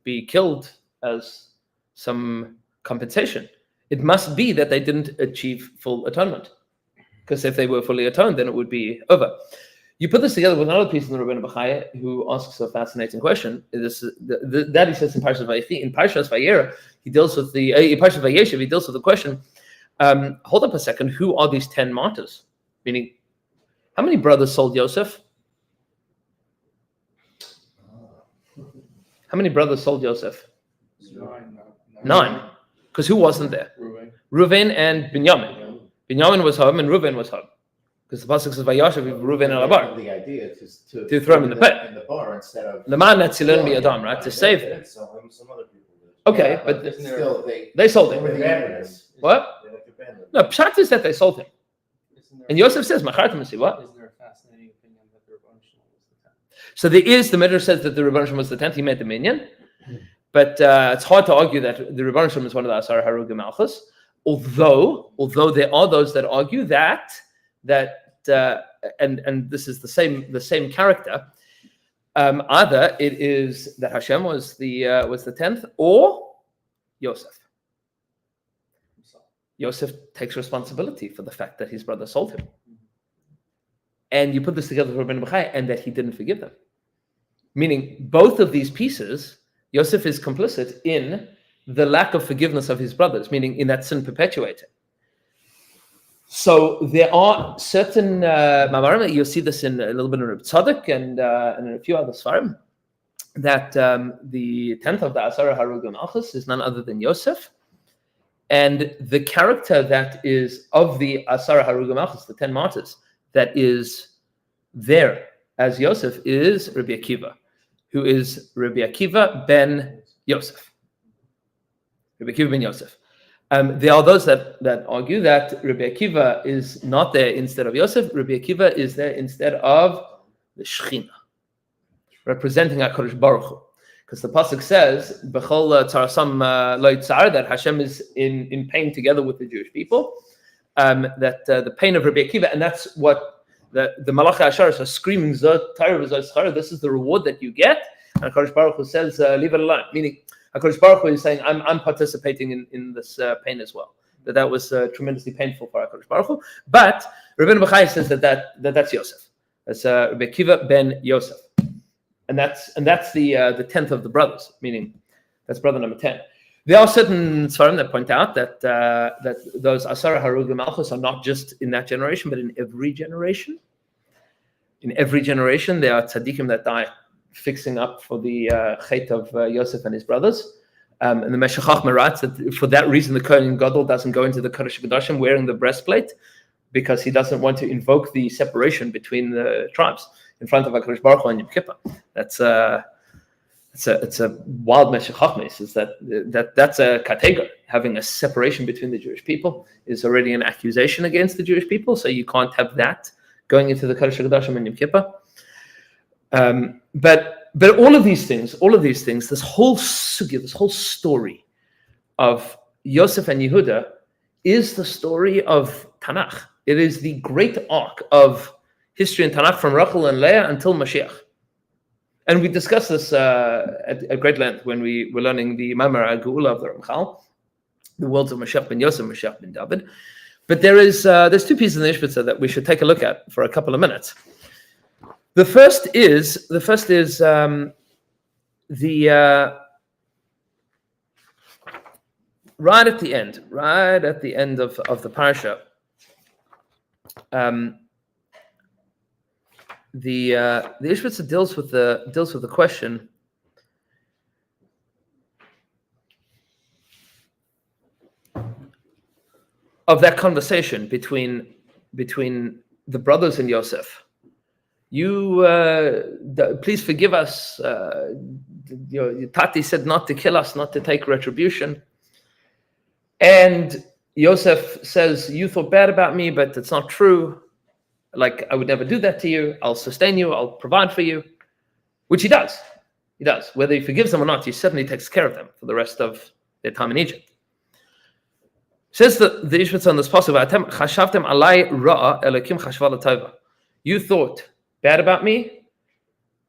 Speaker 1: be killed as some compensation? It must be that they didn't achieve full atonement, because if they were fully atoned, then it would be over. You put this together with another piece in the Rabbeinu Bechai, who asks a fascinating question. That he says in Parshas Vayechi. In Parshas Vayera, he deals with the in Parshas Vayeshev, he deals with the question. Hold up a second. Who are these 10 martyrs? Meaning, how many brothers sold Yosef? How many brothers sold Yosef? 9. Because who wasn't there? Reuven and Binyamin. Binyamin was home and Reuven was home. Because the pasuk says, "Vayashav Reuven el Abar."
Speaker 4: The idea is
Speaker 1: to throw him in the pit,
Speaker 4: in the bar instead of
Speaker 1: Leman Netzilin Biyadam, right? To save him.
Speaker 3: Some other people did.
Speaker 1: Okay,
Speaker 4: Yeah,
Speaker 1: but
Speaker 4: still
Speaker 1: they sold
Speaker 3: They
Speaker 1: him.
Speaker 3: were abandoned.
Speaker 1: What?
Speaker 3: They like abandoned.
Speaker 1: No, pshat is that they sold him. And Yosef says, "Machartim see what?"
Speaker 5: Isn't there a fascinating opinion that the Rebbeinu Shalom was the 10th?
Speaker 1: So there is, the Midrash says that the Rebbeinu Shalom was the 10th. He made the minyan, but it's hard to argue that the Rebbeinu Shalom is one of the Asar Harugim Malchus. Although there are those that argue that and this is the same character. Either it is that Hashem was the 10th, or Yosef. Yosef takes responsibility for the fact that his brother sold him. And you put this together with Rabbeinu Bechai, and that he didn't forgive them. Meaning, both of these pieces, Yosef is complicit in the lack of forgiveness of his brothers, meaning in that sin perpetuating. So there are certain mamarim, you'll see this in a little bit in Reb Tzadok and in a few other svarim, that the 10th of the Asara Harugim Malchus is none other than Yosef. And the character that is of the Asara Harugim Malchus, the 10 martyrs, that is there as Yosef is Rabbi Akiva, who is Rabbi Akiva ben Yosef. Rabbi Akiva ben Yosef. There are those that argue that Rabbi Akiva is not there instead of Yosef. Rabbi Akiva is there instead of the Shechina, representing HaKadosh Baruch Hu. Because the pasuk says, "B'chol tzarasam lo yitzar," that Hashem is in pain together with the Jewish people. That the pain of Rabbi Akiva, and that's what the Malachi Asharis are screaming, "Zot Torah v'zot schar." This is the reward that you get. And HaKadosh Baruch Hu says, "Leave it alone." Meaning, HaKadosh Baruch Hu is saying, "I'm participating in this pain as well." That was tremendously painful for HaKadosh Baruch Hu. But Rabbeinu Bachai says that's Yosef. That's Rabbi Akiva ben Yosef. And that's the 10th of the brothers, meaning that's brother number 10. There are certain Sfarim that point out that those Asara Harugim Malchus are not just in that generation, but in every generation. In every generation, there are tzaddikim that die fixing up for the chait of Yosef and his brothers. And the Meshech Chochmah writes that for that reason, the Kohen Gadol doesn't go into the Kodesh HaKadoshim wearing the breastplate, because he doesn't want to invoke the separation between the tribes in front of HaKadosh Baruch Hu and Yom Kippur. It's a wild Meshech Chochmah. Is that's a category. Having a separation between the Jewish people is already an accusation against the Jewish people, so you can't have that going into the Kodesh HaKadoshim and Yom Kippur. But all of these things, this whole sugya, this whole story of Yosef and Yehuda is the story of Tanakh. It is the great arc of history in Tanakh from Rachel and Leah until Mashiach. And we discussed this at great length when we were learning the Mamar Geula of the Ramchal, the worlds of Mashiach ben Yosef, Mashiach ben David. But there's two pieces in the Ishbitzer that we should take a look at for a couple of minutes. The first is right at the end of the parasha. The Ishbitzer deals with the question of that conversation between the brothers and Yosef. You please forgive us. Your Tati said not to kill us, not to take retribution. And Yosef says, "You thought bad about me, but it's not true. Like, I would never do that to you. I'll sustain you. I'll provide for you," which he does. He does. Whether he forgives them or not, he certainly takes care of them for the rest of their time in Egypt. Says the Ishbitzer on this passage, "Chashavtem alai ra'a elokim chashva l'tova." You thought bad about me.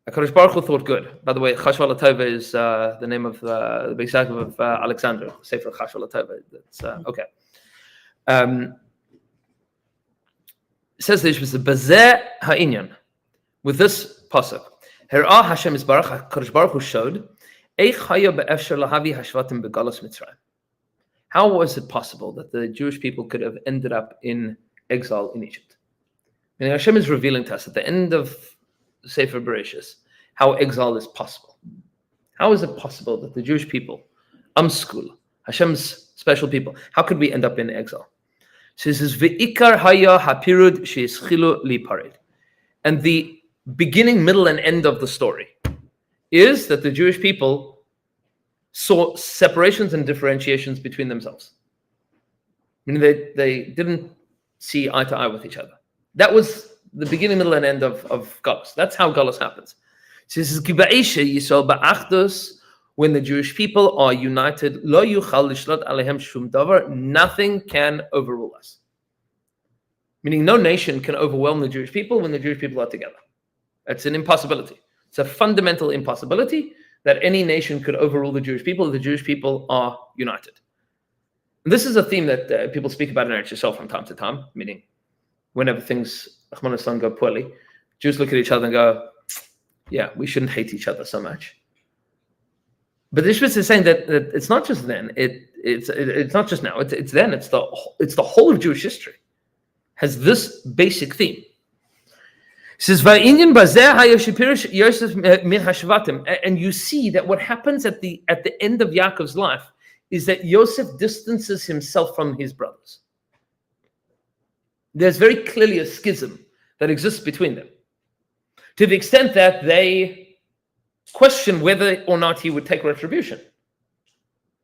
Speaker 1: HaKadosh Baruch Hu thought good. By the way, Chashva l'tova is the name of the Beis Yaakov of Alexander, Sefer Chashva l'tova. That's okay. Says the Ishbitzer, "Bazeh ha'inyan." With this pasuk, Her'ah Hashem Yisbarach, HaKadosh Baruch Hu showed, Eich haya be'efshar lahavi hashvatim begalos Mitzrayim. How was it possible that the Jewish people could have ended up in exile in Egypt? And Hashem is revealing to us at the end of Sefer Bereshis how exile is possible. How is it possible that the Jewish people, Amskul, Hashem's special people, how could we end up in exile? So it says, "Ve'ikar haya hapirud she'ischilu liparid." And the beginning, middle, and end of the story is that the Jewish people saw separations and differentiations between themselves. Meaning they didn't see eye to eye with each other. That was the beginning, middle, and end of Galus. That's how Galus happens. So this is when the Jewish people are united, lo yuchal lishlot alehem shum davar, nothing can overrule us. Meaning no nation can overwhelm the Jewish people when the Jewish people are together. It's an impossibility. It's a fundamental impossibility that any nation could overrule the Jewish people if the Jewish people are united. And this is a theme that people speak about in Eretz Yisrael from time to time, meaning whenever things go poorly, Jews look at each other and go, yeah, we shouldn't hate each other so much. But the Ishbitzer is saying that it's not just then, it's not just now, it's then, it's the whole of Jewish history has this basic theme. It says, and you see that what happens at the end of Yaakov's life is that Yosef distances himself from his brothers. There's very clearly a schism that exists between them. to the extent that they question whether or not he would take retribution.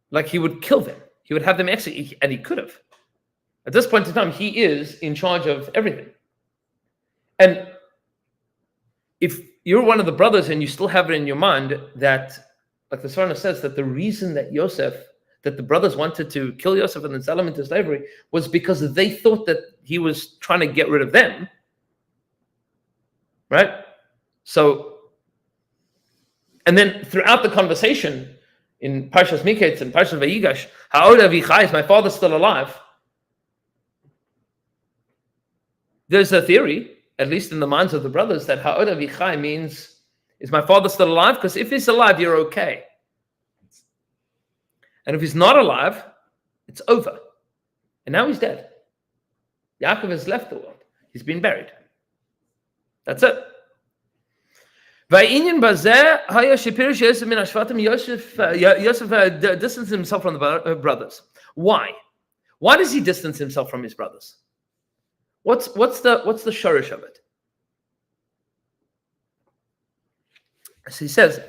Speaker 1: Like he would kill them. He would have them executed, and he could have. At this point in time, he is in charge of everything. And if you're one of the brothers and you still have it in your mind that, like the Sarna says, that the reason that the brothers wanted to kill Yosef and then sell him into slavery was because they thought that he was trying to get rid of them. Right? So, and then throughout the conversation in Parshas Miketz and Parshas Vayigash, Ha'od Avichai, is my father still alive? There's a theory, at least in the minds of the brothers, that Ha'od Avichai means, is my father still alive? Because if he's alive, you're okay. And if he's not alive, it's over. And now he's dead. Yaakov has left the world. He's been buried. That's it. Yosef distanced himself from the brothers. Why? Why does he distance himself from his brothers? What's the shorish of it? So he says,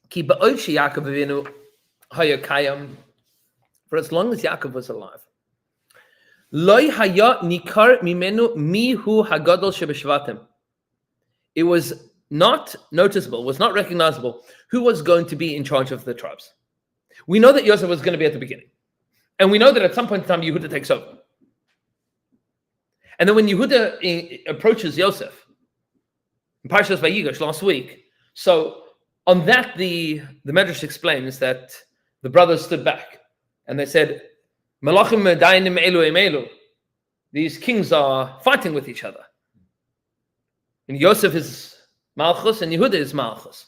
Speaker 1: "Ki ba'od sheYaakov Avinu haya kayam," for as long as Yaakov was alive, "Loi haya nikar mimenu mihu hagadol shebeshvatim." It was not noticeable, was not recognizable who was going to be in charge of the tribes. We know that Yosef was going to be at the beginning. And we know that at some point in time, Yehuda takes over. And then when Yehuda approaches Yosef, in Parshas Vayigash last week, so on that, the Medrash explains that the brothers stood back and they said, Malachim dainim elu em elu. These kings are fighting with each other. And Yosef is Malchus and Yehuda is Malchus.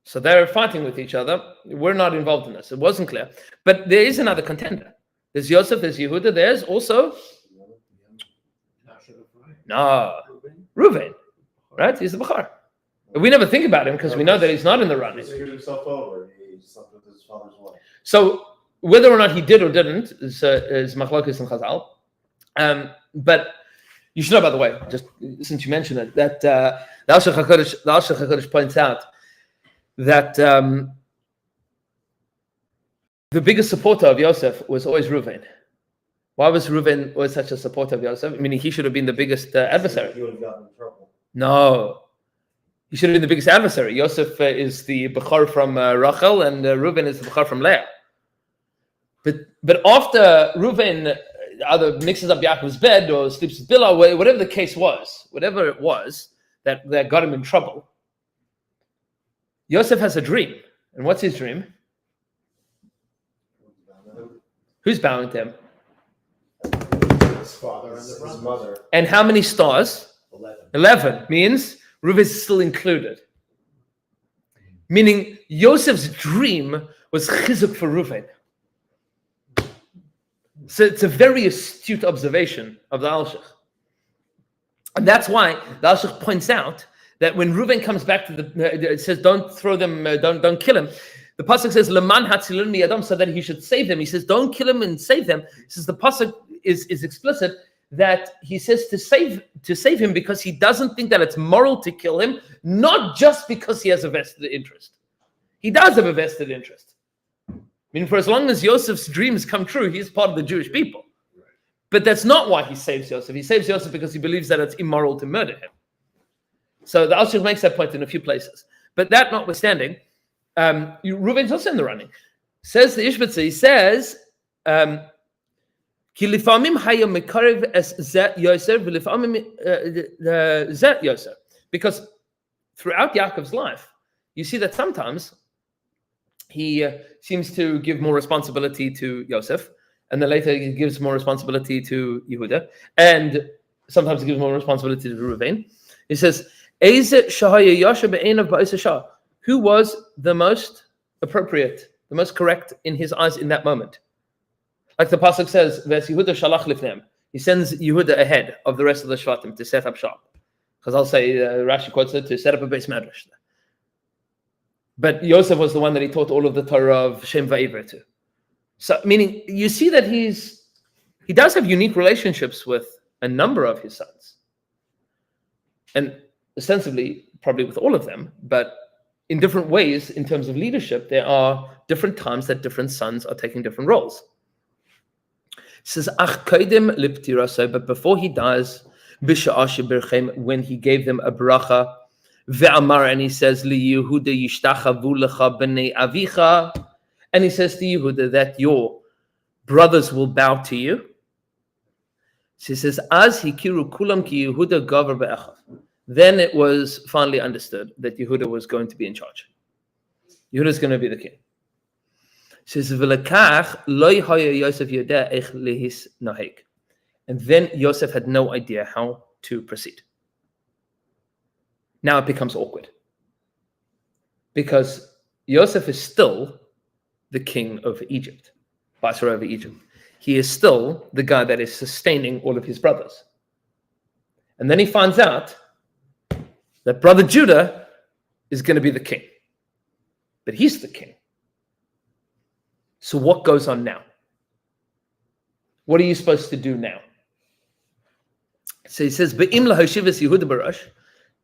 Speaker 1: So they're fighting with each other. We're not involved in this. It wasn't clear. But there is another contender. There's Yosef, there's Yehuda, there's also... No, Reuven. Right? He's the Bachar. We never think about him because we know that he's not in the running.
Speaker 3: He screwed himself over. He slept with his father's wife. So
Speaker 1: whether or not he did or didn't is Machlokes and Chazal. But you should know, by the way, just since you mentioned it, that the Alshich HaKodesh points out that the biggest supporter of Yosef was always Reuven. Why was Reuven always such a supporter of Yosef? I mean, he should have been the biggest adversary.
Speaker 3: He would have gotten in trouble.
Speaker 1: No. He should have been the biggest adversary. Yosef is the Bechor from Rachel, and Reuven is the Bechor from Leah. But after Reuven either mixes up Yaakov's bed or sleeps with Bilhah, whatever the case was, whatever it was that got him in trouble, Yosef has a dream. And what's his dream? Who's bowing to him?
Speaker 4: His father and
Speaker 3: His mother.
Speaker 1: And how many stars? 11 means Reuven is still included. Meaning Yosef's dream was chizuk for Reuven. So it's a very astute observation of the Alshich. And that's why the Alshich points out that when Reuven comes back to it says, don't throw them, don't kill him. The pasuk says, "Leman hatzilun miyadam," so that he should save them. He says, "Don't kill him and save them." He says the pasuk is explicit that he says to save him because he doesn't think that it's moral to kill him, not just because he has a vested interest. He does have a vested interest. I mean, for as long as Yosef's dreams come true, he's part of the Jewish people. But that's not why he saves Yosef. He saves Yosef because he believes that it's immoral to murder him. So the Alshich makes that point in a few places. But that notwithstanding, Reuven's also in the running. Says the Ishbitzer, he says, Ki lifamim haya mekarev es zet Yosef, v'lifamim zet Yosef. Because throughout Yaakov's life, you see that sometimes he seems to give more responsibility to Yosef, and then later he gives more responsibility to Yehuda, and sometimes he gives more responsibility to Reuven. He says, who was the most appropriate, the most correct in his eyes in that moment? Like the pasuk says, Yehuda shalach lifnem. He sends Yehuda ahead of the rest of the Shvatim to set up shop. Because I'll say, Rashi quotes it, to set up a base medrash. But Yosef was the one that he taught all of the Torah of Shem Va'ivra to. So, meaning, you see that he does have unique relationships with a number of his sons. And ostensibly, probably with all of them, but in different ways in terms of leadership, there are different times that different sons are taking different roles. It says, Ach kodim liptirasai, but before he dies, when he gave them a bracha, ve'amar, and he says, li Yehuda yishtachavu lecha b'nei avicha, and he says to Yehuda that your brothers will bow to you. She says, as hikiru kulam ki Yehuda gavar be'echav. Then it was finally understood that Yehuda was going to be in charge. Yehuda is going to be the king. She says, "V'lekach lo haya Yosef yodeh eich lehis naheg." And then Yosef had no idea how to proceed. Now it becomes awkward. Because Yosef is still the king of Egypt, viceroy over Egypt. He is still the guy that is sustaining all of his brothers. And then he finds out that brother Judah is going to be the king. But he's the king. So what goes on now? What are you supposed to do now? So he says, "Be'im lahashivas Yehuda barash."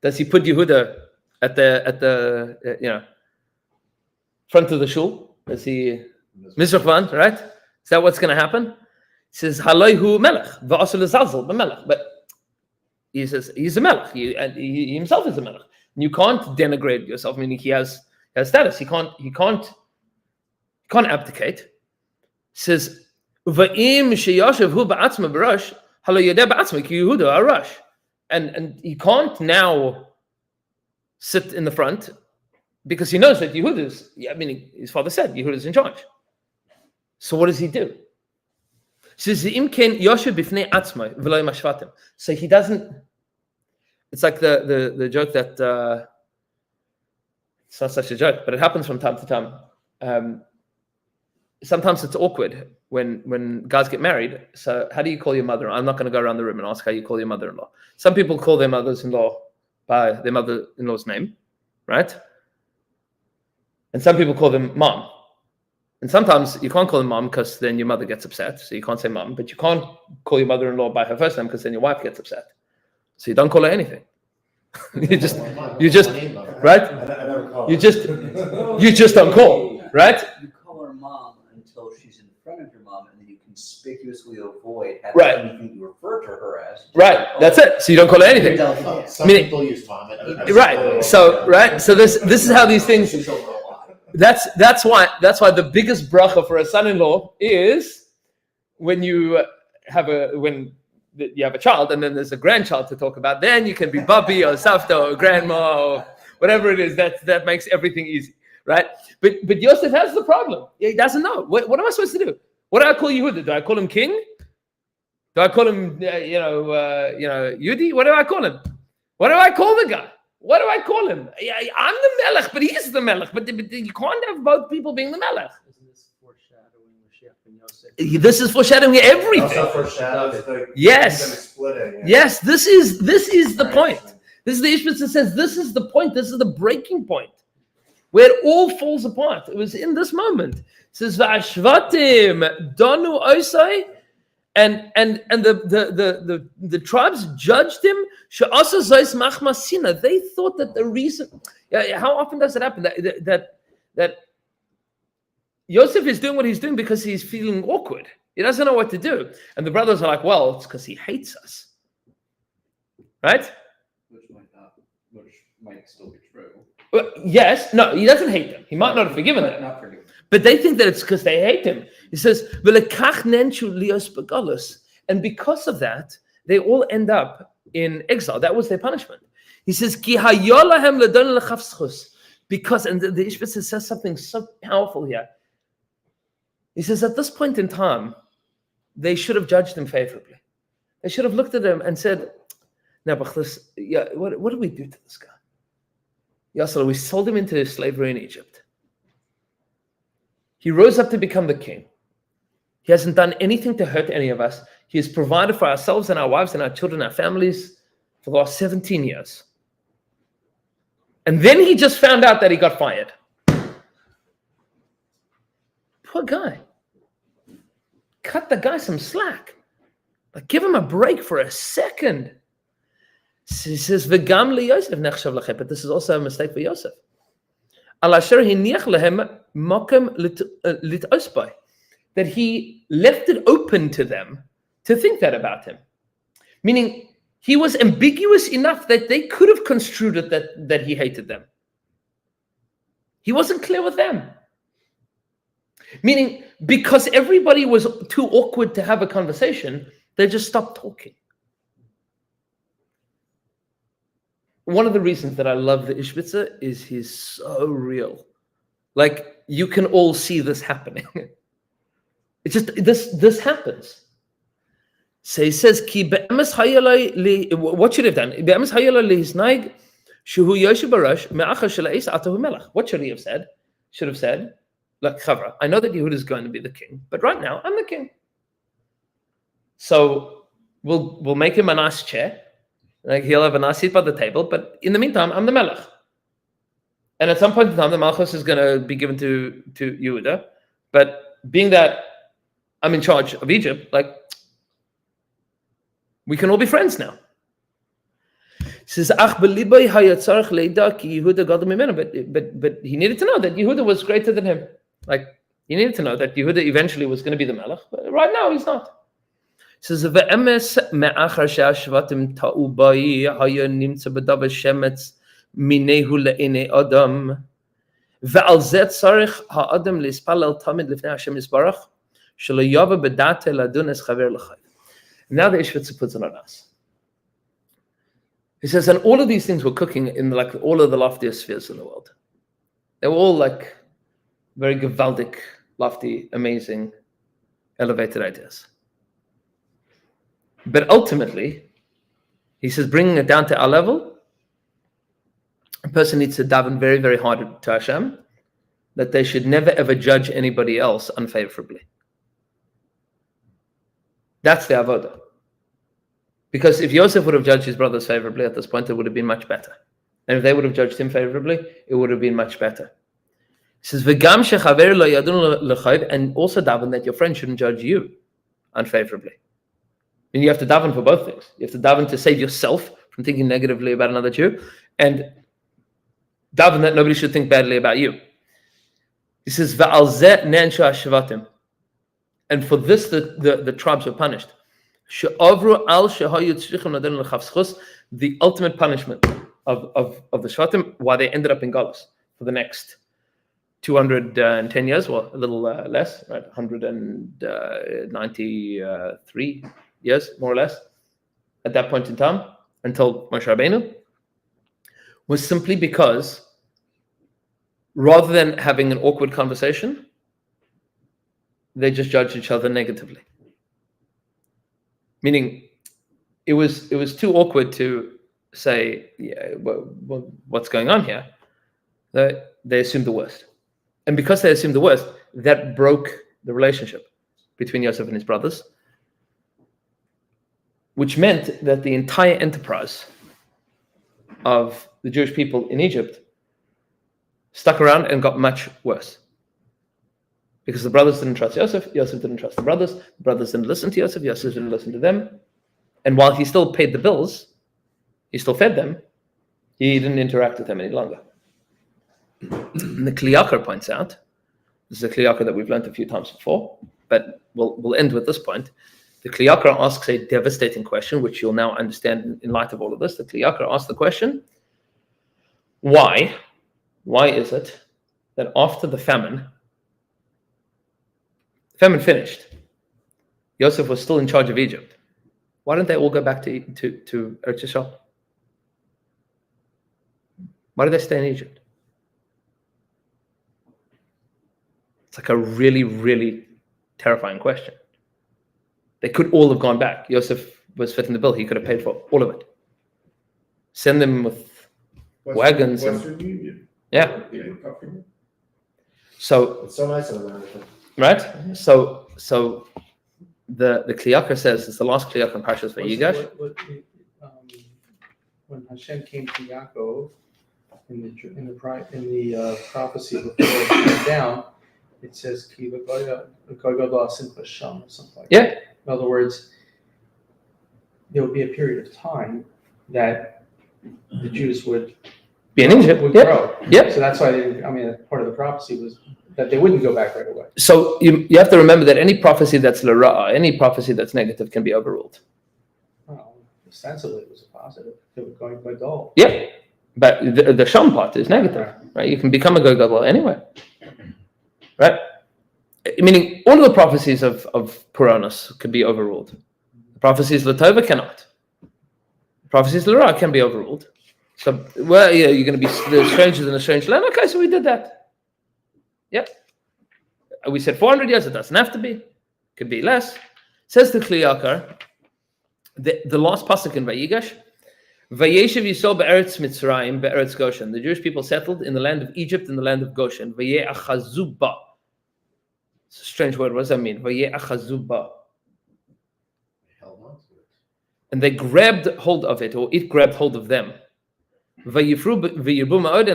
Speaker 1: Does he put Yehuda at the front of the shul? Does he mizrachvan, right? Is that what's going to happen? He says, "Halayhu melech va'asur lezalzel b'melech." But he says he's a melech. He himself is a melech. And you can't denigrate yourself. Meaning he has status. He can't abdicate. He says, "Va'im sheyashav hu ba'atzma b'rosh halo yodeh ba'atzma ki Yehuda arash," and he can't now sit in the front because he knows that Yehuda's. His father said Yehuda's in charge. So what does he do? He says, "Im ken yashav b'fnei atzma v'lo mashvatim." So he doesn't. It's like the joke that it's not such a joke, but it happens from time to time. Sometimes it's awkward when guys get married. So how do you call your mother? I'm not going to go around the room and ask how you call your mother-in-law. Some people call their mothers-in-law by their mother-in-law's name, right? And some people call them mom. And sometimes you can't call them mom because then your mother gets upset. So you can't say mom, but you can't call your mother-in-law by her first name because then your wife gets upset. So you don't call her anything. you just, right?
Speaker 3: I never call
Speaker 1: You just don't call, right?
Speaker 2: You call her mom until she's in front of your mom, and then you conspicuously avoid having
Speaker 1: Right.
Speaker 2: anything you refer to her as.
Speaker 1: Right, that's it. So you don't call her anything.
Speaker 4: Some
Speaker 1: Meaning-
Speaker 4: people use vomit.
Speaker 1: Right. So this is how these things. That's why the biggest bracha for a son-in-law is when you have a child and then there's a grandchild to talk about. Then you can be Bubby or Savta or Grandma or whatever it is. That makes everything easy, right? But Yosef has the problem. He doesn't know. What am I supposed to do? What do I call Yehuda? Do I call him king? Do I call him Yudi? What do I call him? What do I call the guy? What do I call him? I'm the melech, but he's the melech. But you can't have both people being the melech.
Speaker 5: Isn't this foreshadowing Mashiach ben Yosef?
Speaker 1: This is foreshadowing everything.
Speaker 3: Also foreshadows the
Speaker 1: Yes.
Speaker 3: kingdom splitting.
Speaker 1: Yes, this is the
Speaker 3: Right.
Speaker 1: point. This is the Ishbitz that says this is the point. This is the breaking point where it all falls apart. It was in this moment. It says Va'ashvatim donu osai, and the tribes judged him. She'asa zos machmasina. They thought that the reason. How often does it happen that Yosef is doing what he's doing because he's feeling awkward. He doesn't know what to do, and the brothers are like, "Well, it's because he hates us." Right?
Speaker 2: Which might still be true.
Speaker 1: Well, yes. No, he doesn't hate them. He might not have forgiven them.
Speaker 2: Not forgiven.
Speaker 1: But they think that it's because they hate him. He says, "V'lekach nenshu lios begalus," and because of that, they all end up in exile. That was their punishment. He says, "Ki hayolahem ledon lechafschus," because, and the Ishbitz says something so powerful here. He says, at this point in time, they should have judged him favorably. They should have looked at him and said, "Now, what did we do to this guy? Yasser, we sold him into slavery in Egypt. He rose up to become the king. He hasn't done anything to hurt any of us. He has provided for ourselves and our wives and our children, our families for the last 17 years. And then he just found out that he got fired. Poor guy. Cut the guy some slack. Like, give him a break for a second. So he says, "V'gam liYosef nechshav lachem," but this is also a mistake for Yosef. Al asher hiniach lehem makom lit'os by, that he left it open to them to think that about him. Meaning, he was ambiguous enough that they could have construed it that he hated them. He wasn't clear with them. Meaning, because everybody was too awkward to have a conversation, they just stopped talking. One of the reasons that I love the Ishbitzer is he's so real. Like, you can all see this happening. It's just, this happens. So he says, "Ki be'emes hayalai li." What should he have done? Be'emes hayalai li hisnaig shehu yoshev barash me'achar shela'is atahu melech. What should he have said? Should have said, "Look, Chavra, I know that Yehuda is going to be the king, but right now I'm the king. So we'll make him a nice chair, like he'll have a nice seat by the table. But in the meantime, I'm the melech. And at some point in time, the malchus is going to be given to Yehuda. But being that I'm in charge of Egypt, like." We can all be friends now. He says, but he needed to know that Yehuda was greater than him. Like, he needed to know that Yehuda eventually was going to be the Melech, but right now he's not. He says, now the Ishbitzer puts it on us. He says, and all of these things were cooking in like all of the loftiest spheres in the world. They were all like very gewaldic, lofty, amazing, elevated ideas. But ultimately, he says, bringing it down to our level, a person needs to daven very, very hard to Hashem, that they should never ever judge anybody else unfavorably. That's the avodah. Because if Yosef would have judged his brothers favorably at this point, it would have been much better. And if they would have judged him favorably, it would have been much better. He says, "V'gam shechaver lo yadun l'chayv," and also daven that your friend shouldn't judge you unfavorably. And you have to daven for both things. You have to daven to save yourself from thinking negatively about another Jew, and daven that nobody should think badly about you. He says, "V'al zeh ne'enshu hashvatim," and for this the tribes were punished. The ultimate punishment of the Shvatim, why they ended up in Galus for the next 210 years, well, a little less, right? 193 years, more or less, at that point in time, until Moshe Rabbeinu, was simply because rather than having an awkward conversation, they just judged each other negatively. Meaning, it was too awkward to say, yeah, what's going on here? They assumed the worst. And because they assumed the worst, that broke the relationship between Yosef and his brothers, which meant that the entire enterprise of the Jewish people in Egypt stuck around and got much worse. Because the brothers didn't trust Yosef didn't trust the brothers didn't listen to Yosef didn't listen to them. And while he still paid the bills, he still fed them, he didn't interact with them any longer. And the Kli Yakar points out, this is a Kli Yakar that we've learned a few times before, but we'll end with this point. The Kli Yakar asks a devastating question, which you'll now understand in light of all of this. The Kli Yakar asks the question, why is it that after the famine finished, Yosef was still in charge of Egypt? Why didn't they all go back to Eretz Yisrael? Why did they stay in Egypt? It's like a really, really terrifying question. They could all have gone back. Yosef was fitting the bill. He could have paid for all of it. Send them with wagons.
Speaker 3: Western Union.
Speaker 1: Yeah. So
Speaker 3: It's so nice in America.
Speaker 1: right? So the Kli Yakar says, it's the last Kli Yakar in Parshas Vayigash.
Speaker 5: When Hashem came to Yaakov in the prophecy before it came down, it says Ki v'goyga simcha sham or something like that.
Speaker 1: Yeah.
Speaker 5: In other words, there will be a period of time that the Jews would
Speaker 1: Be in Egypt.
Speaker 5: would
Speaker 1: Yeah.
Speaker 5: grow.
Speaker 1: Yep.
Speaker 5: So that's why part of the prophecy was that they wouldn't go back right away.
Speaker 1: So you have to remember that any prophecy that's l'ra'ah, any prophecy that's negative can be overruled.
Speaker 5: Well, ostensibly it was a positive. They were going by goal.
Speaker 1: Yeah. But the sham part is negative, right? You can become a go gadol anyway. Right? Meaning all of the prophecies of Puranas could be overruled. The prophecies Latova cannot. The prophecies L'Ra can be overruled. So, well, yeah, you're going to be strangers in a strange land. Okay, so we did that. Yeah. We said 400 years. It doesn't have to be. It could be less. Says the Kli Yakar, the last pasuk in Vayigash, Vayeshev Yisrael be'eretz Mitzrayim be'eretz Goshen. The Jewish people settled in the land of Egypt, in the land of Goshen. Vaye'achazu ba. It's a strange word. What does that mean? Vaye'achazu ba. And they grabbed hold of it, or it grabbed hold of them. Vayifru v'yirbu ma'od,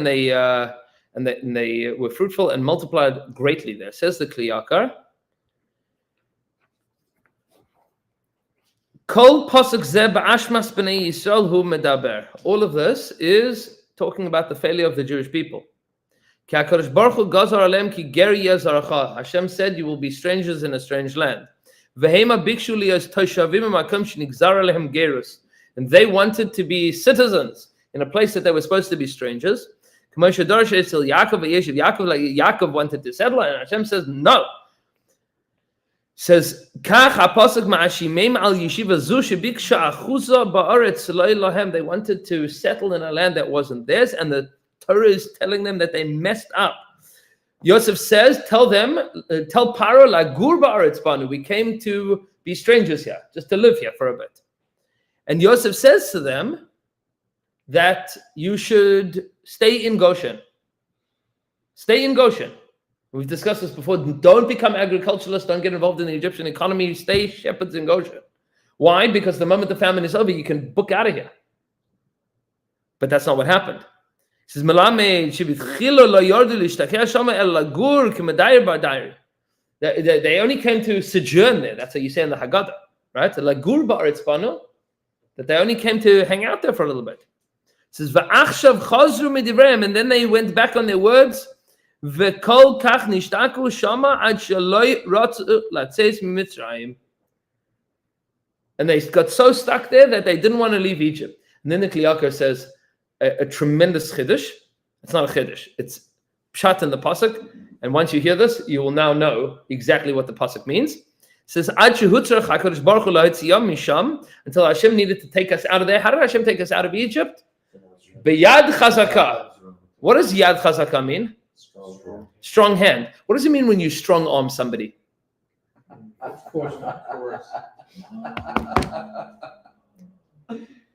Speaker 1: and they were fruitful and multiplied greatly there. Says the Kli Yakar. Kol pasuk zeh ba'ashmas b'nei Yisrael hu medaber. All of this is talking about the failure of the Jewish people. Ki HaKadosh Baruch Hu gazar alem ki ger yezaracha. Hashem said, you will be strangers in a strange land. V'hema bikshu liyos toshavim ha'makom shenigzar alehem gerus. And they wanted to be citizens in a place that they were supposed to be strangers. K'mo shedarash etzel Yaakov v'yeshiv. Yaakov wanted to settle, and Hashem says, no. Says, Kach hapasuk ma'ashimim al yeshiva zu shebiksha achuza ba'aretz lo lahem. They wanted to settle in a land that wasn't theirs, and the Torah is telling them that they messed up. Yosef says, tell Paro lagur ba'aretz banu. We came to be strangers here, just to live here for a bit. And Yosef says to them that you should stay in Goshen. Stay in Goshen. We've discussed this before. Don't become agriculturalists. Don't get involved in the Egyptian economy. Stay shepherds in Goshen. Why? Because the moment the famine is over, you can book out of here. But that's not what happened. He says, they only came to sojourn there. That's what you say in the Haggadah, right? That they only came to hang out there for a little bit. It says, and then they went back on their words. And they got so stuck there that they didn't want to leave Egypt. And then the Kli Yakar says a tremendous chiddush. It's not a chiddush. It's pshat in the pasuk. And once you hear this, you will now know exactly what the pasuk means. It says, until Hashem needed to take us out of there. How did Hashem take us out of Egypt? Beyad chazaka. What does yad chazaka mean? Strong hand. What does it mean when you strong arm somebody?
Speaker 5: Of course, of course.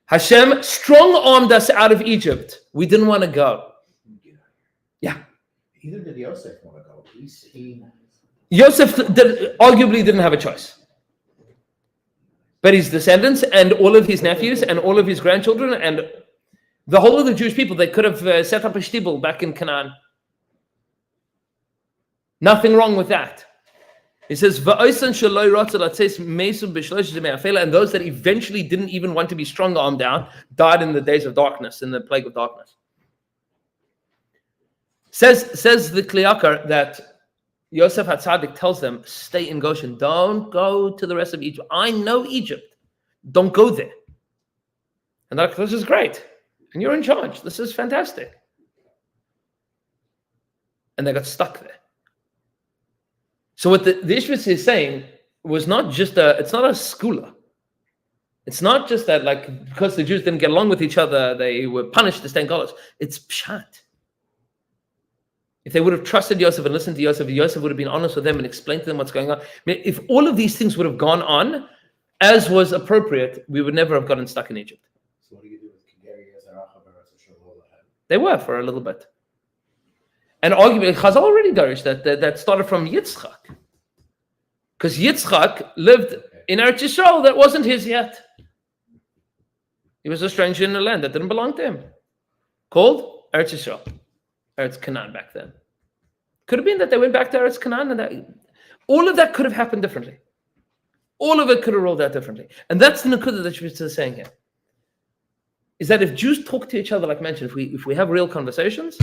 Speaker 1: Hashem strong armed us out of Egypt. We didn't want to go. Yeah.
Speaker 4: Either did Yosef want to go.
Speaker 1: Yosef arguably didn't have a choice. But his descendants and all of his nephews and all of his grandchildren and the whole of the Jewish people, they could have set up a shtibel back in Canaan. Nothing wrong with that. It says, and those that eventually didn't even want to be strong armed down died in the days of darkness, in the plague of darkness. Says the Kli Yakar that Yosef HaTzadik tells them, stay in Goshen. Don't go to the rest of Egypt. I know Egypt. Don't go there. And they're like, this is great. And you're in charge. This is fantastic. And they got stuck there. So what the Ishmael is saying was not just it's not a skula. It's not just that, like, because the Jews didn't get along with each other, they were punished to stay in Golos. It's pshat. If they would have trusted Yosef and listened to Yosef, Yosef would have been honest with them and explained to them what's going on. I mean, if all of these things would have gone on as was appropriate, we would never have gotten stuck in Egypt.
Speaker 4: So what do you do with Kigeri Yazaracha?
Speaker 1: They were for a little bit. And arguably, Chazal already nourished that started from Yitzchak. Because Yitzchak lived in Eretz Yisrael that wasn't his yet. He was a stranger in a land that didn't belong to him. Called Eretz Yisrael. Eretz Canaan back then. Could have been that they went back to Eretz Canaan and all of that could have happened differently. All of it could have rolled out differently. And that's the Nakuda that Shvitz is saying here. is that if Jews talk to each other, like mentioned, if we have real conversations,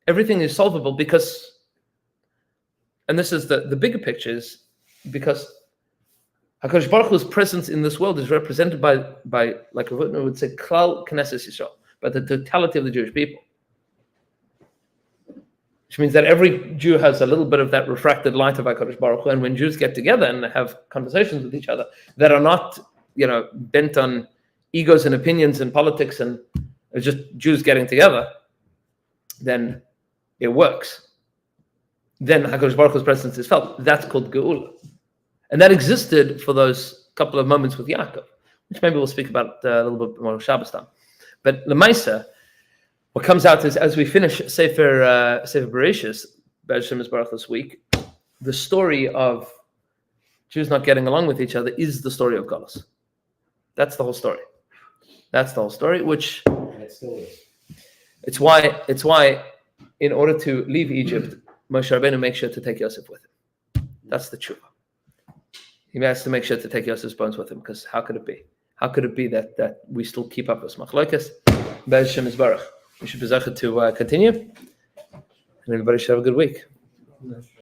Speaker 1: everything is solvable because, and this is the bigger picture, is because HaKadosh Baruch Hu's presence in this world is represented by like Ravutna would say, Klal Knesset Yisrael, by the totality of the Jewish people. Which means that every Jew has a little bit of that refracted light of HaKadosh Baruch Hu, and when Jews get together and have conversations with each other that are not, bent on egos and opinions and politics and it's just Jews getting together, then it works. Then HaKadosh Baruch Hu's presence is felt. That's called Geula. And that existed for those couple of moments with Yaakov, which maybe we'll speak about a little bit more Shabbos time. But Lemaisa, what comes out is, as we finish Sefer Bereshis, Be'ez Baruch this week, the story of Jews not getting along with each other is the story of Galus. That's the whole story. That's the whole story, which
Speaker 4: And it still is.
Speaker 1: it's why in order to leave Egypt, Moshe Rabbeinu makes sure to take Yosef with him. That's the truth. He has to make sure to take Yosef's bones with him, because how could it be? How could it be that we still keep up with Machlokas? Be'ez Baruch. We should be zeichet to continue. And everybody should have a good week.